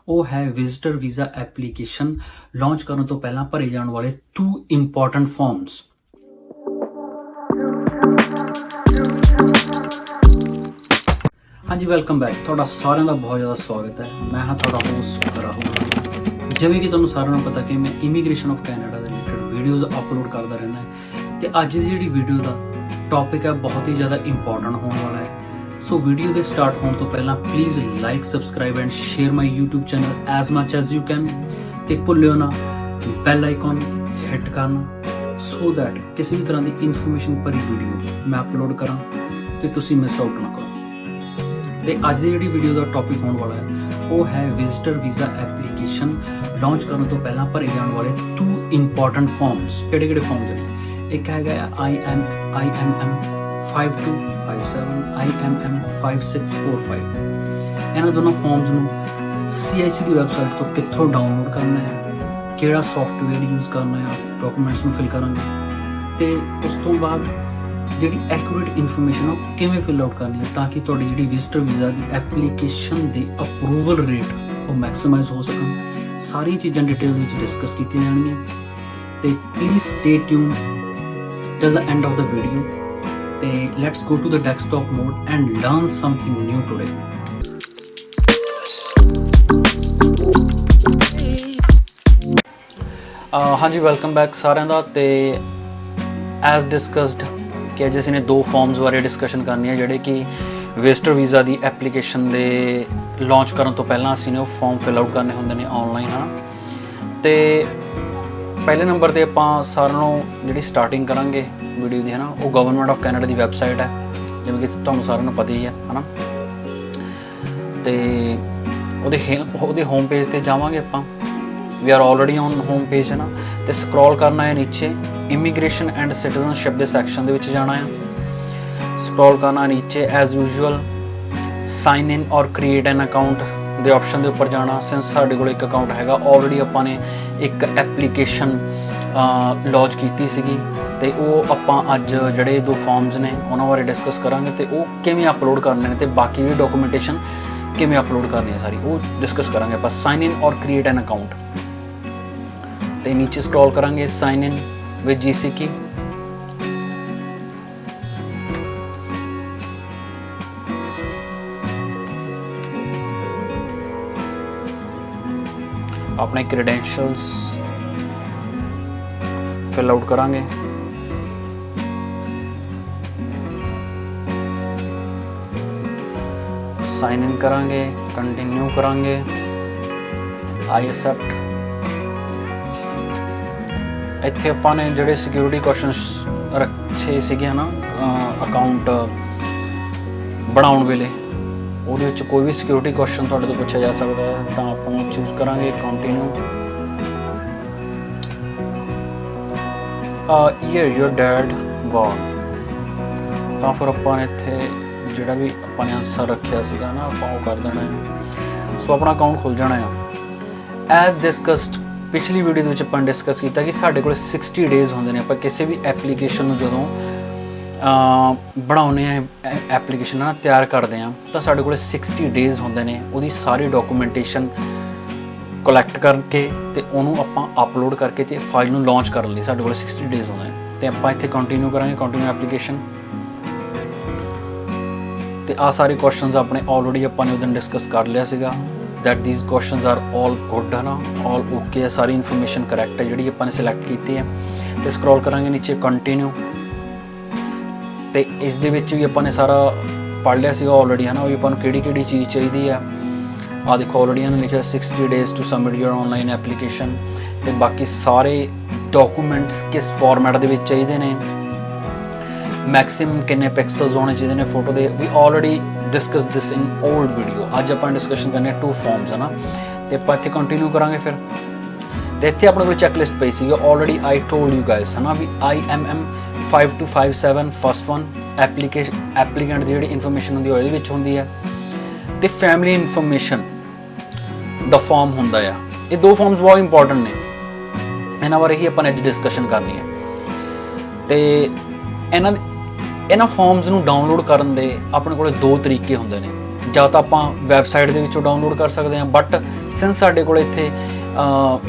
ਉਹ ਹੈ visitor visa application launch ਕਰਨ ਤੋਂ ਪਹਿਲਾਂ ਭਰੇ ਜਾਣ ਵਾਲੇ 2 ਇੰਪੋਰਟੈਂਟ ਫਾਰਮਸ। ਹਾਂਜੀ, ਵੈਲਕਮ ਬੈਕ। ਤੁਹਾਡਾ ਸਾਰਿਆਂ ਦਾ ਬਹੁਤ ਜ਼ਿਆਦਾ ਸਵਾਗਤ ਹੈ। ਮੈਂ ਹਾਂ ਤੁਹਾਡਾ ਹੋਸਟ ਰਾਹੁਲ। ਜਿਵੇਂ ਕਿ ਤੁਹਾਨੂੰ ਸਾਰਿਆਂ ਨੂੰ ਪਤਾ ਕਿ ਮੈਂ ਇਮੀਗ੍ਰੇਸ਼ਨ ਆਫ ਕੈਨੇਡਾ ਦੇ ਰਿਲੇਟਡ ਵੀਡੀਓਜ਼ ਅਪਲੋਡ ਕਰਦਾ ਰਹਿੰਦਾ ਤੇ ਅੱਜ ਦੀ ਜਿਹੜੀ ਵੀਡੀਓ ਦਾ ਟੌਪਿਕ ਹੈ ਬਹੁਤ ਹੀ ਜ਼ਿਆਦਾ ਇੰਪੋਰਟੈਂਟ ਹੋਣ ਵਾਲਾ ਹੈ। ਸੋ ਵੀਡੀਓ ਦੇ ਸਟਾਰਟ ਹੋਣ ਤੋਂ ਪਹਿਲਾਂ please like, subscribe and share my YouTube channel as much as you can ਤੇ ਭੁੱਲਿਓ ਨਾ ਬੈਲ ਆਈਕਨ ਹਿੱਟ ਕਰਨਾ ਸੋ ਦੈਟ ਕਿਸੇ ਵੀ ਤਰ੍ਹਾਂ ਦੀ ਇਨਫੋਰਮੇਸ਼ਨ ਭਰੀ ਵੀਡੀਓ ਮੈਂ ਅਪਲੋਡ ਕਰਾਂ ਤੇ ਤੁਸੀਂ ਮਿਸ ਆਊਟ ਨਾ ਕਰੋ। ਤੇ ਅੱਜ ਦੀ ਜਿਹੜੀ ਵੀਡੀਓ ਦਾ ਟੌਪਿਕ ਹੋਣ ਵਾਲਾ ਹੈ ਉਹ ਹੈ ਵਿਜ਼ਟਰ ਵੀਜ਼ਾ ਐਪਲੀਕੇਸ਼ਨ ਲਾਂਚ ਕਰਨ ਤੋਂ ਪਹਿਲਾਂ ਭਰੇ ਜਾਣ ਵਾਲੇ 2 ਇੰਪੋਰਟੈਂਟ ਫਾਰਮਸ। ਕਿਹੜੇ ਫਾਰਮਸ ਨੇ? ਇੱਕ ਹੈਗਾ IMM 5257, IMM 5645। ਇਹਨਾਂ ਦੋਨੋਂ ਫਾਰਮਸ ਨੂੰ CIC ਦੀ ਵੈਬਸਾਈਟ ਤੋਂ ਕਿੱਥੋਂ ਡਾਊਨਲੋਡ ਕਰਨਾ ਹੈ, ਕਿਹੜਾ ਸੌਫਟਵੇਅਰ ਯੂਜ਼ ਕਰਨਾ ਹੈ ਡਾਕੂਮੈਂਟਸ ਨੂੰ ਫਿਲ ਕਰਾਂਗੇ, ਤੇ ਉਸ ਤੋਂ ਬਾਅਦ ਜਿਹੜੀ ਐਕੂਰੇਟ ਇਨਫੋਰਮੇਸ਼ਨ ਉਹ ਕਿਵੇਂ ਫਿਲ ਆਊਟ ਕਰਨੀ ਹੈ ਤਾਂ ਕਿ ਤੁਹਾਡੀ ਜਿਹੜੀ ਵਿਜ਼ਟਰ ਵੀਜ਼ਾ ਦੀ ਐਪਲੀਕੇਸ਼ਨ ਦੀ ਅਪਰੂਵਲ ਰੇਟ ਉਹ ਮੈਕਸਿਮਾਈਜ਼ ਹੋ ਸਕਣ। ਸਾਰੀਆਂ ਚੀਜ਼ਾਂ ਡਿਟੇਲ ਵਿੱਚ ਡਿਸਕਸ ਕੀਤੀਆਂ ਜਾਣਗੀਆਂ ਤੇ please stay tune till the end of the video ਤੇ let's go to the desktop mode and learn something new today। ਹਾਂਜੀ, ਵੈਲਕਮ ਬੈਕ ਸਾਰਿਆਂ ਦਾ। ਤੇ ਐਜ਼ ਡਿਸਕਸਡ ਕਿ ਅੱਜ ਅਸੀਂ ਨੇ 2 ਫਾਰਮਸ ਬਾਰੇ ਡਿਸਕਸ਼ਨ ਕਰਨੀ ਹੈ ਜਿਹੜੇ ਕਿ ਵਿਜ਼ਟਰ ਵੀਜ਼ਾ ਦੀ ਐਪਲੀਕੇਸ਼ਨ ਦੇ ਲਾਂਚ ਕਰਨ ਤੋਂ ਪਹਿਲਾਂ ਅਸੀਂ ਨੇ ਉਹ ਫਾਰਮ ਫਿਲ ਆਊਟ ਕਰਨੇ ਹੁੰਦੇ ਨੇ ਆਨਲਾਈਨ। ਤੇ ਪਹਿਲੇ ਨੰਬਰ 'ਤੇ ਆਪਾਂ ਸਾਰਿਆਂ ਨੂੰ ਜਿਹੜੀ ਸਟਾਰਟਿੰਗ ਕਰਾਂਗੇ ਵੀਡੀਓ ਦੀ ਉਹ government of Canada the website ਹੈ, ਜਿਵੇਂ ਕਿ ਤੁਹਾਨੂੰ ਸਾਰਿਆਂ ਨੂੰ ਪਤਾ ਹੀ ਹੈ ਤੇ ਉਹਦੇ ਹੋਮ ਪੇਜ 'ਤੇ ਜਾਵਾਂਗੇ ਆਪਾਂ। We are already on home page ਤੇ ਸਕਰੋਲ ਕਰਨਾ ਹੈ ਨੀਚੇ ਇਮੀਗ੍ਰੇਸ਼ਨ ਐਂਡ ਸਿਟੀਜ਼ਨਸ਼ਿਪ ਦੇ ਸੈਕਸ਼ਨ ਦੇ ਵਿੱਚ ਜਾਣਾ ਹੈ। ਸਕਰੋਲ ਕਰਨਾ ਨੀਚੇ ਐਜ਼ ਯੂਜੂਅਲ ਸਾਈਨ ਇਨ ਔਰ ਕ੍ਰੀਏਟ ਐਨ ਅਕਾਊਂਟ ਦੇ ਆਪਸ਼ਨ ਦੇ ਉੱਪਰ ਜਾਣਾ। ਸਿੰਸ ਸਾਡੇ ਕੋਲ ਇੱਕ ਅਕਾਊਂਟ ਹੈਗਾ ਆਲਰੇਡੀ, ਆਪਾਂ ਨੇ ਇੱਕ ਐਪਲੀਕੇਸ਼ਨ ਲੌਂਚ ਕੀਤੀ ਸੀਗੀ ਤੇ ਉਹ ਆਪਾਂ ਅੱਜ ਜਿਹੜੇ 2 ਫਾਰਮਸ ਨੇ ਉਹਨਾਂ ਬਾਰੇ ਡਿਸਕਸ ਕਰਾਂਗੇ ਤੇ ਉਹ ਕਿਵੇਂ ਅਪਲੋਡ ਕਰਨੇ ਨੇ ਤੇ ਬਾਕੀ ਵੀ ਡਾਕੂਮੈਂਟੇਸ਼ਨ ਕਿਵੇਂ ਅਪਲੋਡ ਕਰਨੀ ਹੈ ਸਾਰੀ ਉਹ ਡਿਸਕਸ ਕਰਾਂਗੇ ਆਪਾਂ। ਸਾਈਨ ਇਨ ਔਰ ਕ੍ਰੀਏਟ ਐਨ ਅਕਾਊਂਟ ਤੇ ਨੀਚੇ ਸਕਰੋਲ ਕਰਾਂਗੇ ਸਾਈਨ ਇਨ ਵਿਦ GCK। ਆਪਣੇ ਕ੍ਰੈਡੈਂਸ਼ੀਅਲਸ ਫਿਲ ਆਊਟ ਕਰਾਂਗੇ। ਸਾਈਨ ਇਨ ਕਰਾਂਗੇ, ਕੰਟੀਨਿਊ ਕਰਾਂਗੇ, ਆਈ ਐਕਸੈਪਟ। ਇੱਥੇ ਆਪਾਂ ਨੇ ਜਿਹੜੇ ਸਿਕਿਉਰਿਟੀ ਕੁਐਸਚਨਸ ਰੱਖੇ ਸੀਗੇ ਅਕਾਊਂਟ ਬਣਾਉਣ ਵੇਲੇ ਉਹਦੇ ਵਿੱਚ ਕੋਈ ਵੀ ਸਿਕਿਉਰਿਟੀ ਕੁਐਸਚਨ ਤੁਹਾਡੇ ਤੋਂ ਪੁੱਛਿਆ ਜਾ ਸਕਦਾ ਹੈ ਤਾਂ ਆਪਾਂ ਚੂਜ਼ ਕਰਾਂਗੇ continue. Where your dad born ਤਾਂ ਫਿਰ ਆਪਾਂ ਇੱਥੇ ਜਿਹੜਾ ਵੀ ਆਪਾਂ ਨੇ ਆਨਸਰ ਰੱਖਿਆ ਸੀਗਾ ਆਪਾਂ ਉਹ ਕਰ ਦੇਣਾ ਹੈ। ਸੋ ਆਪਣਾ ਅਕਾਊਂਟ ਖੁੱਲ੍ਹ ਜਾਣਾ ਹੈ। ਐਜ਼ ਡਿਸਕਸਡ ਪਿਛਲੀ ਵੀਡੀਓ ਦੇ ਵਿੱਚ ਆਪਾਂ ਡਿਸਕਸ ਕੀਤਾ ਕਿ ਸਾਡੇ ਕੋਲ 60 ਡੇਜ਼ ਹੁੰਦੇ ਨੇ। ਆਪਾਂ ਕਿਸੇ ਵੀ ਐਪਲੀਕੇਸ਼ਨ ਨੂੰ ਜਦੋਂ ਬਣਾਉਂਦੇ ਹਾਂ, ਐਪਲੀਕੇਸ਼ਨ ਤਿਆਰ ਕਰਦੇ ਹਾਂ ਤਾਂ ਸਾਡੇ ਕੋਲ 60 ਡੇਜ਼ ਹੁੰਦੇ ਨੇ ਉਹਦੀ ਸਾਰੀ ਡਾਕੂਮੈਂਟੇਸ਼ਨ ਕਲੈਕਟ ਕਰਕੇ ਤੇ ਉਹਨੂੰ ਆਪਾਂ ਅਪਲੋਡ ਕਰਕੇ ਤੇ ਫਾਈਲ ਨੂੰ ਲਾਂਚ ਕਰਨ ਲਈ ਸਾਡੇ ਕੋਲ 60 ਡੇਜ਼ ਹੁੰਦੇ ਨੇ। ਤੇ ਆਪਾਂ ਇੱਥੇ ਕੰਟੀਨਿਊ ਕਰਾਂਗੇ, ਕੰਟੀਨਿਊ ਐਪਲੀਕੇਸ਼ਨ। ਤੇ ਆਹ ਸਾਰੇ ਕੁਐਸਚਨਸ ਆਪਣੇ ਆਲਰੇਡੀ ਆਪਾਂ ਨੇ ਉਦੋਂ ਡਿਸਕਸ ਕਰ ਲਿਆ ਸੀਗਾ that these questions are all good all okay ਹੈ, ਸਾਰੀ ਇਨਫੋਰਮੇਸ਼ਨ ਕਰੈਕਟ ਹੈ ਜਿਹੜੀ ਆਪਾਂ ਨੇ ਸਿਲੈਕਟ ਕੀਤੀ ਹੈ। ਤੇ ਸਕਰੋਲ ਕਰਾਂਗੇ ਨੀਚੇ ਕੰਟੀਨਿਊ ਤੇ ਇਸ ਦੇ ਵਿੱਚ ਵੀ ਆਪਾਂ ਨੇ ਸਾਰਾ ਪੜ੍ਹ ਲਿਆ ਸੀਗਾ ਆਲਰੇਡੀ ਵੀ ਆਪਾਂ ਨੂੰ ਕਿਹੜੀ ਚੀਜ਼ ਚਾਹੀਦੀ ਹੈ। ਆਹ ਦੇਖੋ ਆਲਰੇਡੀ ਲਿਖਿਆ 60 days to submit your online application ਤੇ ਬਾਕੀ ਸਾਰੇ ਡਾਕੂਮੈਂਟਸ ਕਿਸ ਫਾਰਮੈਟ ਦੇ ਵਿੱਚ ਚਾਹੀਦੇ ਨੇ, ਮੈਕਸਿਮਮ ਕਿੰਨੇ ਪਿਕਸਲਸ ਹੋਣੇ ਚਾਹੀਦੇ ਨੇ ਫੋਟੋ ਦੇ। ਵੀ ਆਲਰੇਡੀ ਡਿਸਕਸ ਦਿਸ ਇਨ ਓਲਡ ਵੀਡੀਓ। ਅੱਜ ਆਪਾਂ ਡਿਸਕਸ਼ਨ ਕਰਨੀ ਹੈ 2 ਫਾਰਮਸ ਤੇ ਆਪਾਂ ਇੱਥੇ ਕੰਟੀਨਿਊ ਕਰਾਂਗੇ। ਫਿਰ ਤੇ ਇੱਥੇ ਆਪਣੇ ਕੋਲ ਚੈੱਕ ਲਿਸਟ ਪਈ ਸੀਗੀ already. I told you guys ਵੀ IMM 5257 ਫਸਟ ਵਨ ਐਪਲੀਕੈਂਟ ਦੀ ਜਿਹੜੀ ਇਨਫੋਰਮੇਸ਼ਨ ਹੁੰਦੀ ਉਹਦੇ ਵਿੱਚ ਹੁੰਦੀ ਹੈ ਤੇ ਫੈਮਿਲੀ ਇਨਫੋਰਮੇਸ਼ਨ ਦਾ ਫਾਰਮ ਹੁੰਦਾ ਆ। ਇਹ 2 ਫਾਰਮਸ ਬਹੁਤ ਇੰਪੋਰਟੈਂਟ ਨੇ, ਇਹਨਾਂ ਬਾਰੇ ਹੀ ਆਪਾਂ ਨੇ ਅੱਜ ਡਿਸਕਸ਼ਨ ਕਰਨੀ ਹੈ। ਤੇ ਇਹਨਾਂ ਫਾਰਮਸ ਨੂੰ ਡਾਊਨਲੋਡ ਕਰਨ ਦੇ ਆਪਣੇ ਕੋਲ 2 ਤਰੀਕੇ ਹੁੰਦੇ ਨੇ। ਜਾਂ ਤਾਂ ਆਪਾਂ ਵੈਬਸਾਈਟ ਦੇ ਵਿੱਚੋਂ ਡਾਊਨਲੋਡ ਕਰ ਸਕਦੇ ਹਾਂ, ਬਟ ਸਿੰਸ ਸਾਡੇ ਕੋਲ ਇੱਥੇ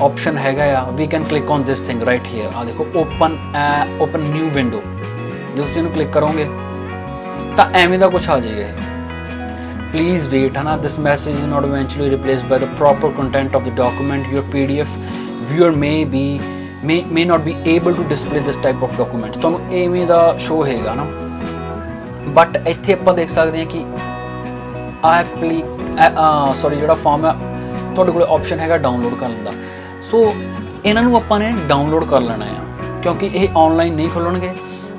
ਆਪਸ਼ਨ ਹੈਗਾ ਆ, we can click on this thing right here. ਆ ਦੇਖੋ ਓਪਨ ਨਿਊ ਵਿੰਡੋ, ਜੇ ਤੁਸੀਂ ਇਹਨੂੰ ਕਲਿੱਕ ਕਰੋਗੇ ਤਾਂ ਐਵੇਂ ਦਾ ਕੁਛ ਆ ਜਾਏਗਾ ਇਹ। Please wait, है ना, this message is not eventually replaced by the proper content of the document. Your PDF viewer may not be able to display this type of document। ਤੁਹਾਨੂੰ ਐਵੇਂ ਦਾ ਸ਼ੋ ਹੋਏਗਾ ਨਾ, ਬਟ ਇੱਥੇ ਆਪਾਂ ਦੇਖ ਸਕਦੇ ਹਾਂ ਕਿ ਜਿਹੜਾ ਫਾਰਮ ਹੈ ਤੁਹਾਡੇ ਕੋਲ ਆਪਸ਼ਨ ਹੈਗਾ ਡਾਊਨਲੋਡ ਕਰਨ ਦਾ। ਸੋ ਇਹਨਾਂ ਨੂੰ ਆਪਾਂ ਨੇ ਡਾਊਨਲੋਡ ਕਰ ਲੈਣਾ ਆ, ਕਿਉਂਕਿ ਇਹ ਆਨਲਾਈਨ ਨਹੀਂ ਖੁੱਲਣਗੇ,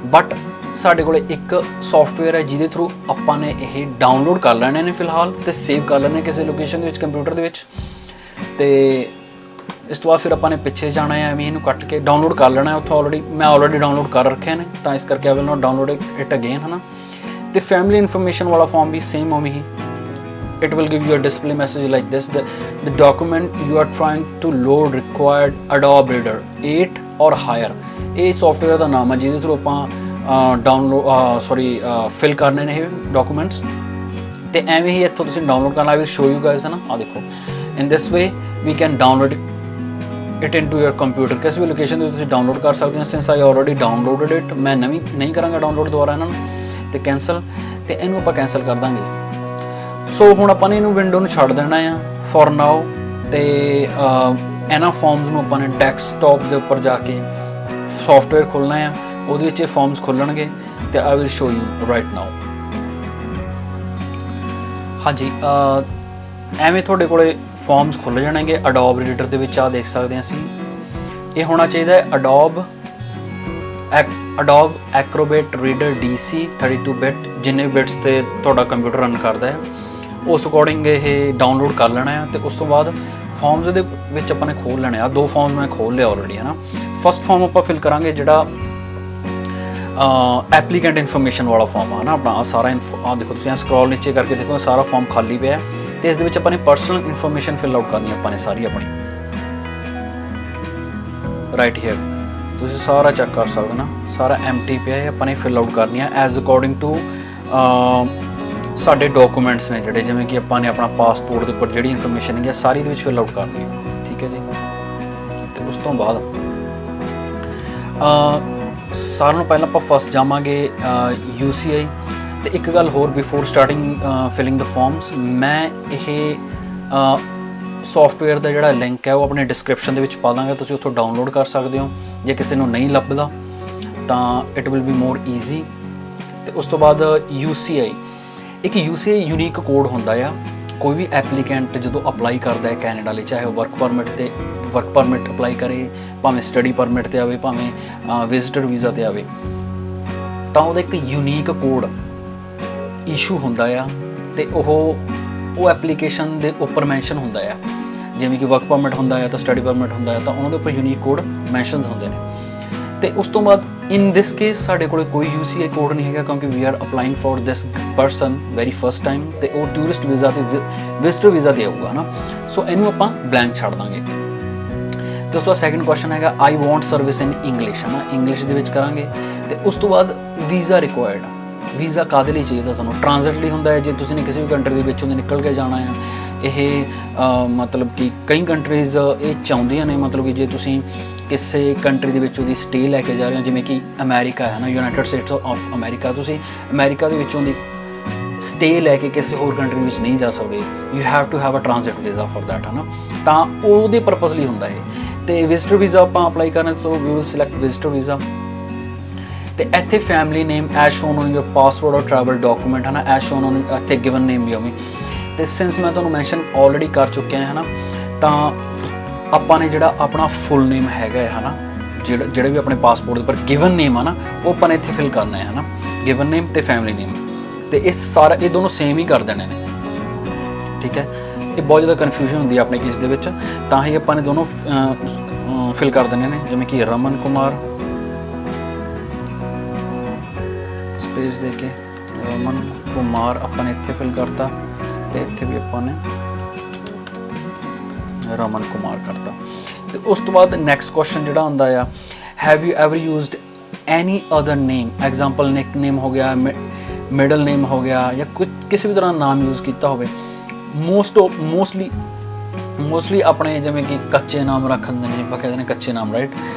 ਬਟ ਸਾਡੇ ਕੋਲ ਇੱਕ ਸੌਫਟਵੇਅਰ ਹੈ ਜਿਹਦੇ ਥਰੂ ਆਪਾਂ ਨੇ ਇਹ ਡਾਊਨਲੋਡ ਕਰ ਲੈਣੇ ਨੇ ਫਿਲਹਾਲ, ਤੇ ਸੇਵ ਕਰ ਲੈਣੇ ਕਿਸੇ ਲੋਕੇਸ਼ਨ ਦੇ ਵਿੱਚ ਕੰਪਿਊਟਰ ਦੇ ਵਿੱਚ। ਤੇ ਇਸ ਤੋਂ ਬਾਅਦ ਫਿਰ ਆਪਾਂ ਨੇ ਪਿੱਛੇ ਜਾਣਾ ਹੈ, ਐਵੇਂ ਇਹਨੂੰ ਕੱਟ ਕੇ ਡਾਊਨਲੋਡ ਕਰ ਲੈਣਾ। ਉੱਥੋਂ ਮੈਂ ਆਲਰੇਡੀ ਡਾਊਨਲੋਡ ਕਰ ਰੱਖੇ ਨੇ, ਤਾਂ ਇਸ ਕਰਕੇ I will not download it again, ਹੈ ਨਾ। ਤੇ ਫੈਮਿਲੀ ਇਨਫੋਰਮੇਸ਼ਨ ਵਾਲਾ ਫਾਰਮ ਵੀ ਸੇਮ ਉਵੇਂ ਹੀ, it will give you a display message like this: the document you are trying to load required Adobe Reader 8 or higher। ਇਹ software ਦਾ ਨਾਮ ਹੈ ਜਿਹਦੇ through ਆਪਾਂ ਫਿਲ ਕਰਨੇ ਨੇ ਇਹ ਡਾਕੂਮੈਂਟਸ। ਤੇ ਐਵੇਂ ਹੀ ਇੱਥੋਂ ਤੁਸੀਂ ਡਾਊਨਲੋਡ ਕਰਨਾ। I will show you guys, ਹੈ ਨਾ। ਆ ਦੇਖੋ, in this way we can download it into your computer. ਕਿਸੇ ਵੀ ਲੋਕੇਸ਼ਨ ਤੇ ਤੁਸੀਂ ਡਾਊਨਲੋਡ ਕਰ ਸਕਦੇ ਹੋ। Since I already downloaded it, ਮੈਂ ਨਹੀਂ ਕਰਾਂਗਾ ਡਾਊਨਲੋਡ ਦੁਬਾਰਾ ਇਹਨਾਂ ਨੂੰ, ਤੇ ਕੈਂਸਲ, ਤੇ ਇਹਨੂੰ ਆਪਾਂ ਕੈਂਸਲ ਕਰ ਦਾਂਗੇ। ਸੋ ਹੁਣ ਆਪਾਂ ਨੇ ਇਹਨੂੰ ਵਿੰਡੋ ਨੂੰ ਛੱਡ ਦੇਣਾ ਆ ਫॉर ਨਾਓ, ਤੇ ਇਹਨਾਂ ਫਾਰਮਸ ਨੂੰ ਆਪਾਂ ਨੇ ਡੈਸਕਟਾਪ ਦੇ ਉੱਪਰ ਜਾ ਕੇ ਸੌਫਟਵੇਅਰ ਖੋਲ੍ਹਣਾ ਆ, ਉਹਦੇ ਵਿੱਚ ਇਹ ਫਾਰਮਸ ਖੁੱਲ੍ਹਣਗੇ, ਤੇ ਆਈ will show you right now. ਹਾਂਜੀ, ਐਵੇਂ ਤੁਹਾਡੇ ਕੋਲੇ ਫਾਰਮਸ ਖੁੱਲ੍ਹ ਜਾਣਗੇ ਅਡੋਬ ਰੀਡਰ ਦੇ ਵਿੱਚ। ਆ ਦੇਖ ਸਕਦੇ ਹਾਂ ਅਸੀਂ, ਇਹ ਹੋਣਾ ਚਾਹੀਦਾ ਹੈ ਅਡੋਬ ਐਕਰੋਬੇਟ ਰੀਡਰ DC 32 ਬਿਟ, ਜਿੰਨੇ ਬਿਟਸ ਤੇ ਤੁਹਾਡਾ ਕੰਪਿਊਟਰ ਰਨ ਕਰਦਾ ਹੈ ਉਸ ਅਕੋਰਡਿੰਗ ਇਹ ਡਾਊਨਲੋਡ ਕਰ ਲੈਣਾ ਹੈ। ਤੇ ਉਸ ਤੋਂ ਬਾਅਦ ਫਾਰਮਸ ਦੇ ਵਿੱਚ ਆਪਾਂ ਨੇ ਖੋਲ੍ਹ ਲੈਣੇ ਆ। 2 ਫਾਰਮਸ ਮੈਂ ਖੋਲ੍ਹ ਲਿਆ ਆਲਰੇਡੀ, ਹੈ ਨਾ। ਫਸਟ ਫਾਰਮ ਆਪਾਂ ਫਿਲ ਕਰਾਂਗੇ ਜਿਹੜਾ ਐਪਲੀਕੈਂਟ ਇਨਫੋਰਮੇਸ਼ਨ ਵਾਲਾ ਫਾਰਮ ਆ ਨਾ ਆਪਣਾ। ਆ ਸਾਰਾ ਆ ਦੇਖੋ, ਤੁਸੀਂ ਸਕਰੋਲ ਨੀਚੇ ਕਰਕੇ ਦੇਖੋ, ਸਾਰਾ ਫਾਰਮ ਖਾਲੀ ਪਿਆ, ਤੇ ਇਸ ਦੇ ਵਿੱਚ ਆਪਾਂ ਨੇ ਪਰਸਨਲ ਇਨਫੋਰਮੇਸ਼ਨ ਫਿਲ ਆਊਟ ਕਰਨੀ ਆਪਾਂ ਨੇ ਸਾਰੀ ਆਪਣੀ, ਰਾਈਟ ਹੀਅਰ ਤੁਸੀਂ ਸਾਰਾ ਚੈੱਕ ਕਰ ਸਕਦੇ ਨਾ, ਸਾਰਾ ਐਮਟੀ ਪਿਆ ਹੈ, ਆਪਾਂ ਨੇ ਫਿਲ ਆਊਟ ਕਰਨੀ ਆ ਐਜ਼ ਅਕੋਰਡਿੰਗ ਟੂ ਸਾਡੇ ਡਾਕੂਮੈਂਟਸ ਨੇ ਜਿਹੜੇ, ਜਿਵੇਂ ਕਿ ਆਪਾਂ ਨੇ ਆਪਣਾ ਪਾਸਪੋਰਟ ਦੇ ਉੱਪਰ ਜਿਹੜੀ ਇਨਫੋਰਮੇਸ਼ਨ ਹੈਗੀ ਸਾਰੀ ਦੇ ਵਿੱਚ ਫਿਲ ਆਊਟ ਕਰਨੀ ਹੈ, ਠੀਕ ਹੈ ਜੀ। ਤੇ ਉਸ ਤੋਂ ਬਾਅਦ ਸਾਰਿਆਂ ਨੂੰ ਪਹਿਲਾਂ ਆਪਾਂ ਫਸਟ ਜਾਵਾਂਗੇ UCI। ਤੇ ਇੱਕ ਗੱਲ ਹੋਰ, ਬਿਫੋਰ ਸਟਾਰਟਿੰਗ ਫਿਲਿੰਗ ਦ ਫਾਰਮਸ, ਮੈਂ ਇਹ ਸੌਫਟਵੇਅਰ ਦਾ ਜਿਹੜਾ ਲਿੰਕ ਹੈ ਉਹ ਆਪਣੇ ਡਿਸਕ੍ਰਿਪਸ਼ਨ ਦੇ ਵਿੱਚ ਪਾ ਦਾਂਗਾ, ਤੁਸੀਂ ਉੱਥੋਂ ਡਾਊਨਲੋਡ ਕਰ ਸਕਦੇ ਹੋ ਜੇ ਕਿਸੇ ਨੂੰ ਨਹੀਂ ਲੱਭਦਾ ਤਾਂ it will be more easy. ਤੇ ਉਸ ਤੋਂ ਬਾਅਦ UCI, ਇੱਕ UCI ਯੂਨੀਕ ਕੋਡ ਹੁੰਦਾ ਆ। ਕੋਈ ਵੀ ਐਪਲੀਕੈਂਟ ਜਦੋਂ ਅਪਲਾਈ ਕਰਦਾ ਹੈ ਕੈਨੇਡਾ ਲਈ, ਚਾਹੇ ਉਹ ਵਰਕ ਪਰਮਿਟ ਅਪਲਾਈ ਕਰੇ, ਭਾਵੇਂ ਸਟੱਡੀ ਪਰਮਿਟ 'ਤੇ ਆਵੇ, ਭਾਵੇਂ ਵਿਜ਼ਿਟਰ ਵੀਜ਼ਾ 'ਤੇ ਆਵੇ, ਤਾਂ ਉਹਦਾ ਇੱਕ ਯੂਨੀਕ ਕੋਡ ਇਸ਼ੂ ਹੁੰਦਾ ਆ, ਤੇ ਉਹ ਐਪਲੀਕੇਸ਼ਨ ਦੇ ਉੱਪਰ ਮੈਂਸ਼ਨ ਹੁੰਦਾ ਆ। ਜਿਵੇਂ ਕਿ ਵਰਕ ਪਰਮਿਟ ਹੁੰਦਾ ਆ ਤਾਂ ਸਟੱਡੀ ਪਰਮਿਟ ਹੁੰਦਾ ਆ, ਤਾਂ ਉਹਨਾਂ ਦੇ ਉੱਪਰ ਯੂਨੀਕ ਕੋਡ ਮੈਂਸ਼ਨਸ ਹੁੰਦੇ ਨੇ। ਤੇ ਉਸ ਤੋਂ ਬਾਅਦ ਇਨ ਦਿਸ ਕੇਸ ਸਾਡੇ ਕੋਲ ਕੋਈ UCI ਕੋਡ ਨਹੀਂ ਹੈਗਾ, ਕਿਉਂਕਿ we are applying for this person very first time, ਤੇ ਉਹ ਟੂਰਿਸਟ ਵੀਜ਼ਾ ਤੇ ਵਿਜ਼ਿਟਰ ਵੀਜ਼ਾ 'ਤੇ ਆਊਗਾ ਨਾ। ਸੋ ਇਹਨੂੰ ਆਪਾਂ ਬਲੈਂਕ ਛੱਡ ਦਾਂਗੇ। ਤੇ ਉਸ ਤੋਂ ਬਾਅਦ ਸੈਕਿੰਡ ਕੁਐਸਚਨ ਹੈਗਾ I want service in English, ਹੈ ਨਾ, ਇੰਗਲਿਸ਼ ਦੇ ਵਿੱਚ ਕਰਾਂਗੇ। ਤੇ ਉਸ ਤੋਂ ਬਾਅਦ ਵੀਜ਼ਾ ਰਿਕੁਆਇਰਡ, ਵੀਜ਼ਾ ਕਾਹਦੇ ਲਈ ਚਾਹੀਦਾ ਤੁਹਾਨੂੰ? ਟ੍ਰਾਂਜ਼ਿਟ ਲਈ ਹੁੰਦਾ ਹੈ, ਜੇ ਤੁਸੀਂ ਨੇ ਕਿਸੇ ਵੀ ਕੰਟਰੀ ਦੇ ਵਿੱਚੋਂ ਦੀ ਨਿਕਲ ਕੇ ਜਾਣਾ ਆ। ਇਹ ਮਤਲਬ ਕਿ ਕਈ ਕੰਟਰੀਜ਼ ਇਹ ਚਾਹੁੰਦੀਆਂ ਨੇ, ਮਤਲਬ ਕਿ ਜੇ ਤੁਸੀਂ ਕਿਸੇ ਕੰਟਰੀ ਦੇ ਵਿੱਚ ਉਹਦੀ ਸਟੇ ਲੈ ਕੇ ਜਾ ਰਹੇ ਹੋ, ਜਿਵੇਂ ਕਿ ਅਮਰੀਕਾ ਹੈ ਨਾ, ਯੂਨਾਈਟਿਡ ਸਟੇਟਸ ਆਫ ਅਮਰੀਕਾ, ਤੁਸੀਂ ਅਮਰੀਕਾ ਦੇ ਵਿੱਚੋਂ ਦੀ ਸਟੇ ਲੈ ਕੇ ਕਿਸੇ ਹੋਰ ਕੰਟਰੀ ਵਿੱਚ ਨਹੀਂ ਜਾ ਸਕਦੇ। You have to have a transit visa for that, ਹੈ ਨਾ, ਤਾਂ ਉਹਦੇ ਪਰਪਸ ਲਈ ਹੁੰਦਾ ਇਹ। ਤੇ ਵਿਜ਼ਿਟਰ ਵੀਜ਼ਾ ਆਪਾਂ ਅਪਲਾਈ ਕਰਨਾ, so we will select visitor visa. ਤੇ ਇੱਥੇ family name as shown on your passport or travel document, ਹੈ ਨਾ, ਐਜ਼ ਸ਼ੋਨ ਔਨ ਇੱਥੇ ਗਿਵਨ ਨੇਮ ਵੀ ਉਵੇਂ। ਤੇ ਸਿੰਸ ਮੈਂ ਤੁਹਾਨੂੰ ਮੈਂਸ਼ਨ ਆਲਰੇਡੀ ਕਰ ਚੁੱਕਿਆ ਹੈ ਨਾ, ਤਾਂ ਆਪਾਂ ਨੇ ਜਿਹੜਾ ਆਪਣਾ ਫੁੱਲ ਨੇਮ ਹੈਗਾ ਹੈ ਨਾ, ਜਿਹੜੇ ਵੀ ਆਪਣੇ ਪਾਸਪੋਰਟ ਦੇ ਉੱਪਰ ਗਿਵਨ ਨੇਮ ਆ ਨਾ, ਉਹ ਆਪਾਂ ਨੇ ਇੱਥੇ ਫਿਲ ਕਰਨਾ ਹੈ ਨਾ, ਗਿਵਨ ਨੇਮ ਤੇ ਫੈਮਿਲੀ ਨੇਮ। ਤੇ ਇਹ ਦੋਨੋਂ ਸੇਮ ਹੀ ਕਰ ਦੇਣੇ ਨੇ, ਠੀਕ ਹੈ। ਇਹ ਬਹੁਤ ਜ਼ਿਆਦਾ ਕਨਫਿਊਜ਼ਨ ਹੁੰਦੀ ਹੈ ਆਪਣੇ ਕੇਸ ਦੇ ਵਿੱਚ, ਤਾਂ ਹੀ ਆਪਾਂ ਨੇ ਦੋਨੋਂ ਫਿਲ ਕਰ ਦੇਣੇ ਨੇ। ਜਿਵੇਂ ਕਿ ਰਮਨ ਕੁਮਾਰ ਸਪੇਸ ਦੇ ਕੇ ਰਮਨ ਕੁਮਾਰ ਆਪਾਂ ਨੇ ਇੱਥੇ ਫਿਲ ਕਰਤਾ, ਤੇ ਇੱਥੇ ਵੀ ਆਪਾਂ ਨੇ ਰਮਨ ਕੁਮਾਰ ਕਰਤਾ। ਤੇ ਉਸ ਤੋਂ ਬਾਅਦ ਨੈਕਸਟ ਕੁਐਸਚਨ ਜਿਹੜਾ ਹੁੰਦਾ ਆ, have you ever used any other name, example ਨਿਕ ਨੇਮ ਹੋ ਗਿਆ, ਮਿਡਲ ਨੇਮ ਹੋ ਗਿਆ, ਜਾਂ ਕਿਸੇ ਵੀ ਤਰ੍ਹਾਂ ਨਾਮ ਯੂਜ਼ ਕੀਤਾ ਹੋਵੇ। ਮੋਸਟਲੀ ਆਪਣੇ ਜਿਵੇਂ ਕਿ ਕੱਚੇ ਨਾਮ ਰੱਖ ਦਿੰਦੇ ਨੇ, ਆਪਾਂ ਕਹਿੰਦੇ ਨੇ ਕੱਚੇ ਨਾਮ, ਰਾਈਟ।